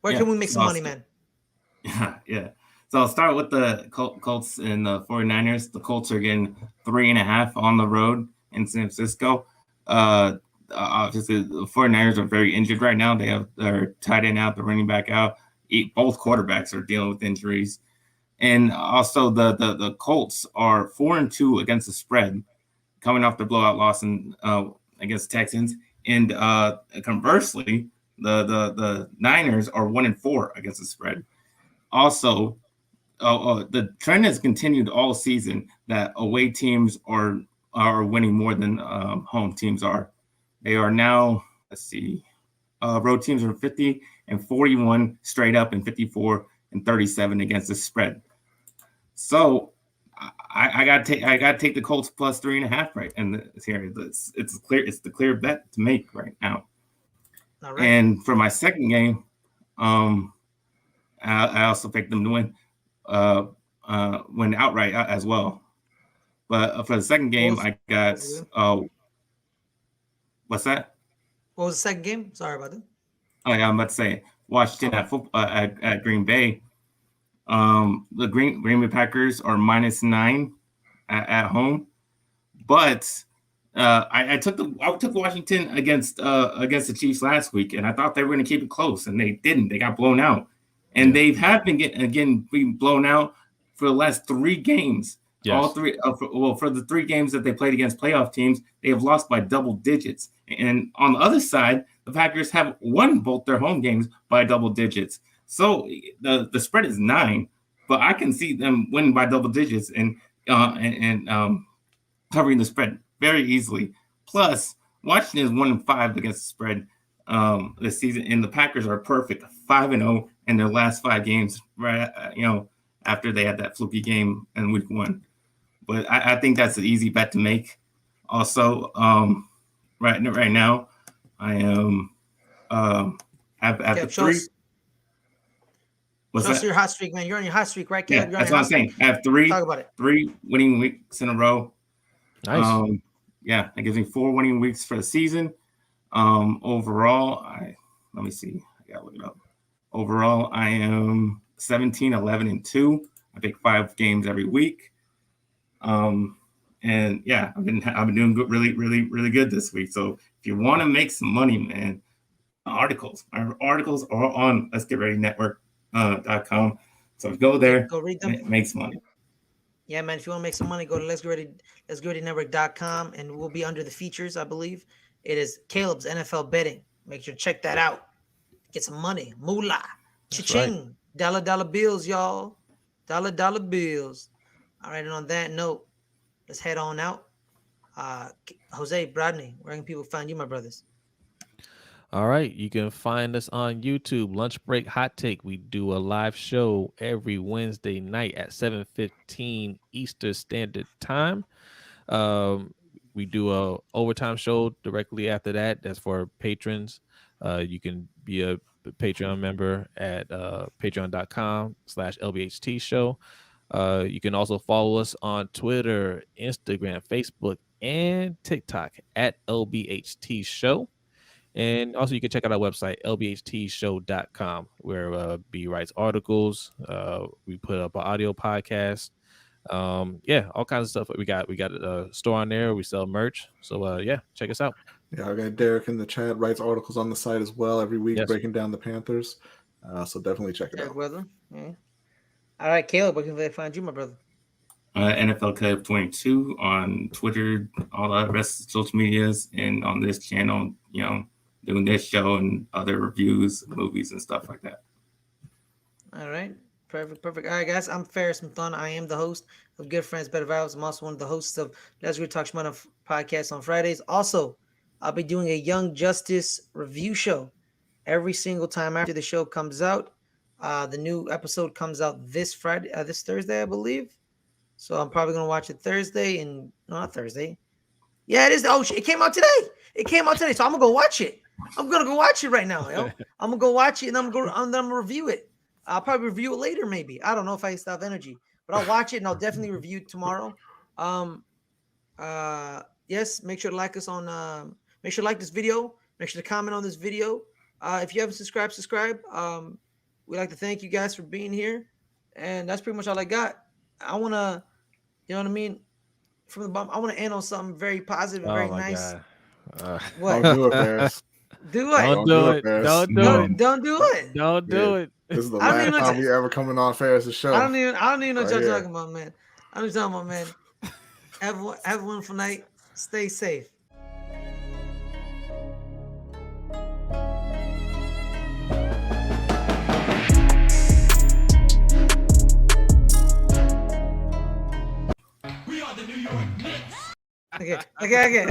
Where can we make some money, man? Yeah. So I'll start with the Colts and the 49ers. The Colts are getting 3.5 on the road in San Francisco. Obviously, the 49ers are very injured right now. They have their tight end out, the running back out. Both quarterbacks are dealing with injuries. And also the Colts are 4-2 against the spread, coming off the blowout loss against the Texans. And conversely, the Niners are 1-4 against the spread. Also, the trend has continued all season that away teams are winning more than home teams are. They are now, road teams are 50-41 straight up and 54-37 against the spread. So I got to take the Colts plus 3.5 right, and here it's the clear bet to make right now. All right. And for my second game, I also picked them to win outright as well. But for the second game, I got what's that? What was the second game? Sorry about that. Oh yeah, I'm about to say Washington at Green Bay. The Green Bay Packers are -9 at home, but I took Washington against the Chiefs last week, and I thought they were going to keep it close, and they didn't. They got blown out, and they have been being blown out for the last 3 games. Yes. All 3. For the 3 games that they played against playoff teams, they have lost by double digits. And on the other side, the Packers have won both their home games by double digits. So the spread is 9, but I can see them winning by double digits and covering the spread very easily. Plus, Washington is 1-5 against the spread this season, and the Packers are perfect 5-0 in their last 5 games. Right, after they had that fluky game in week 1. But I think that's an easy bet to make. Also, right now, I am at the 3. What's your hot streak, man? You're on your hot streak, right, Caleb? Yeah, that's what I'm saying. I have 3. Talk about it. 3 winning weeks in a row. Nice. Yeah, that gives me 4 winning weeks for the season. Overall, let me see. I gotta look it up. Overall, I am 17, 11, and 2. I pick 5 games every week. And yeah, I've been doing good, really, really, really good this week. So if you want to make some money, man, our articles are on Let's Get Ready Network.com. So go there, go read them. Make some money. Yeah, man. If you want to make some money, go to Let's Get Ready Network.com, and we'll be under the features, I believe. It is Caleb's NFL betting. Make sure to check that out. Get some money, moolah, cha-ching, right. Dollar bills, y'all, dollar bills. All right, and on that note, let's head on out. Jose, Brodny, where can people find you, my brothers? All right, you can find us on YouTube, Lunch Break Hot Take. We do a live show every Wednesday night at 7:15 Eastern Standard Time. We do a overtime show directly after that. That's for patrons. You can be a Patreon member at patreon.com/LBHT show. You can also follow us on Twitter, Instagram, Facebook, and TikTok at LBHT Show. And also you can check out our website, lbhtshow.com, where B writes articles. We put up an audio podcast. Yeah, all kinds of stuff. We got a store on there. We sell merch. So yeah, check us out. Yeah, I got Derek in the chat, writes articles on the site as well every week, Yes. breaking down the Panthers. So definitely check it Derek out. Weather. Yeah. All right, Caleb, where can they find you, my brother? NFL Caleb 22 on Twitter, all the rest of social medias, and on this channel, doing this show and other reviews, movies, and stuff like that. All right. Perfect. All right, guys. I'm Ferris Muthana. I am the host of Good Friends, Better Vibes. I'm also one of the hosts of Let's Go Talk Shmana podcast on Fridays. Also, I'll be doing a Young Justice review show every single time after the show comes out. The new episode comes out this Thursday, I believe. So I'm probably going to watch it Thursday and not Thursday. Yeah, it is. Oh, it came out today. So I'm going to go watch it. I'm going to go watch it right now. Yo. I'm going to go watch it and I'm going to review it. I'll probably review it later, maybe. I don't know if I still have energy, but I'll watch it and I'll definitely review it tomorrow. Yes, make sure to like us on. Make sure to like this video. Make sure to comment on this video. If you haven't subscribed. We'd like to thank you guys for being here, and that's pretty much all I got. I want to, you know what I mean, from the bottom. I want to end on something very positive and very nice. What? Don't do it, Ferris. Do it. Don't do it. Ferris. Don't do it. Don't do it. Don't do it. This is the I don't last even time we ever coming on Ferris' show. I don't even know what Right y'all here. talking about, man. I'm just talking about, man. Have a wonderful night. Stay safe. We are the New York Knicks. Okay.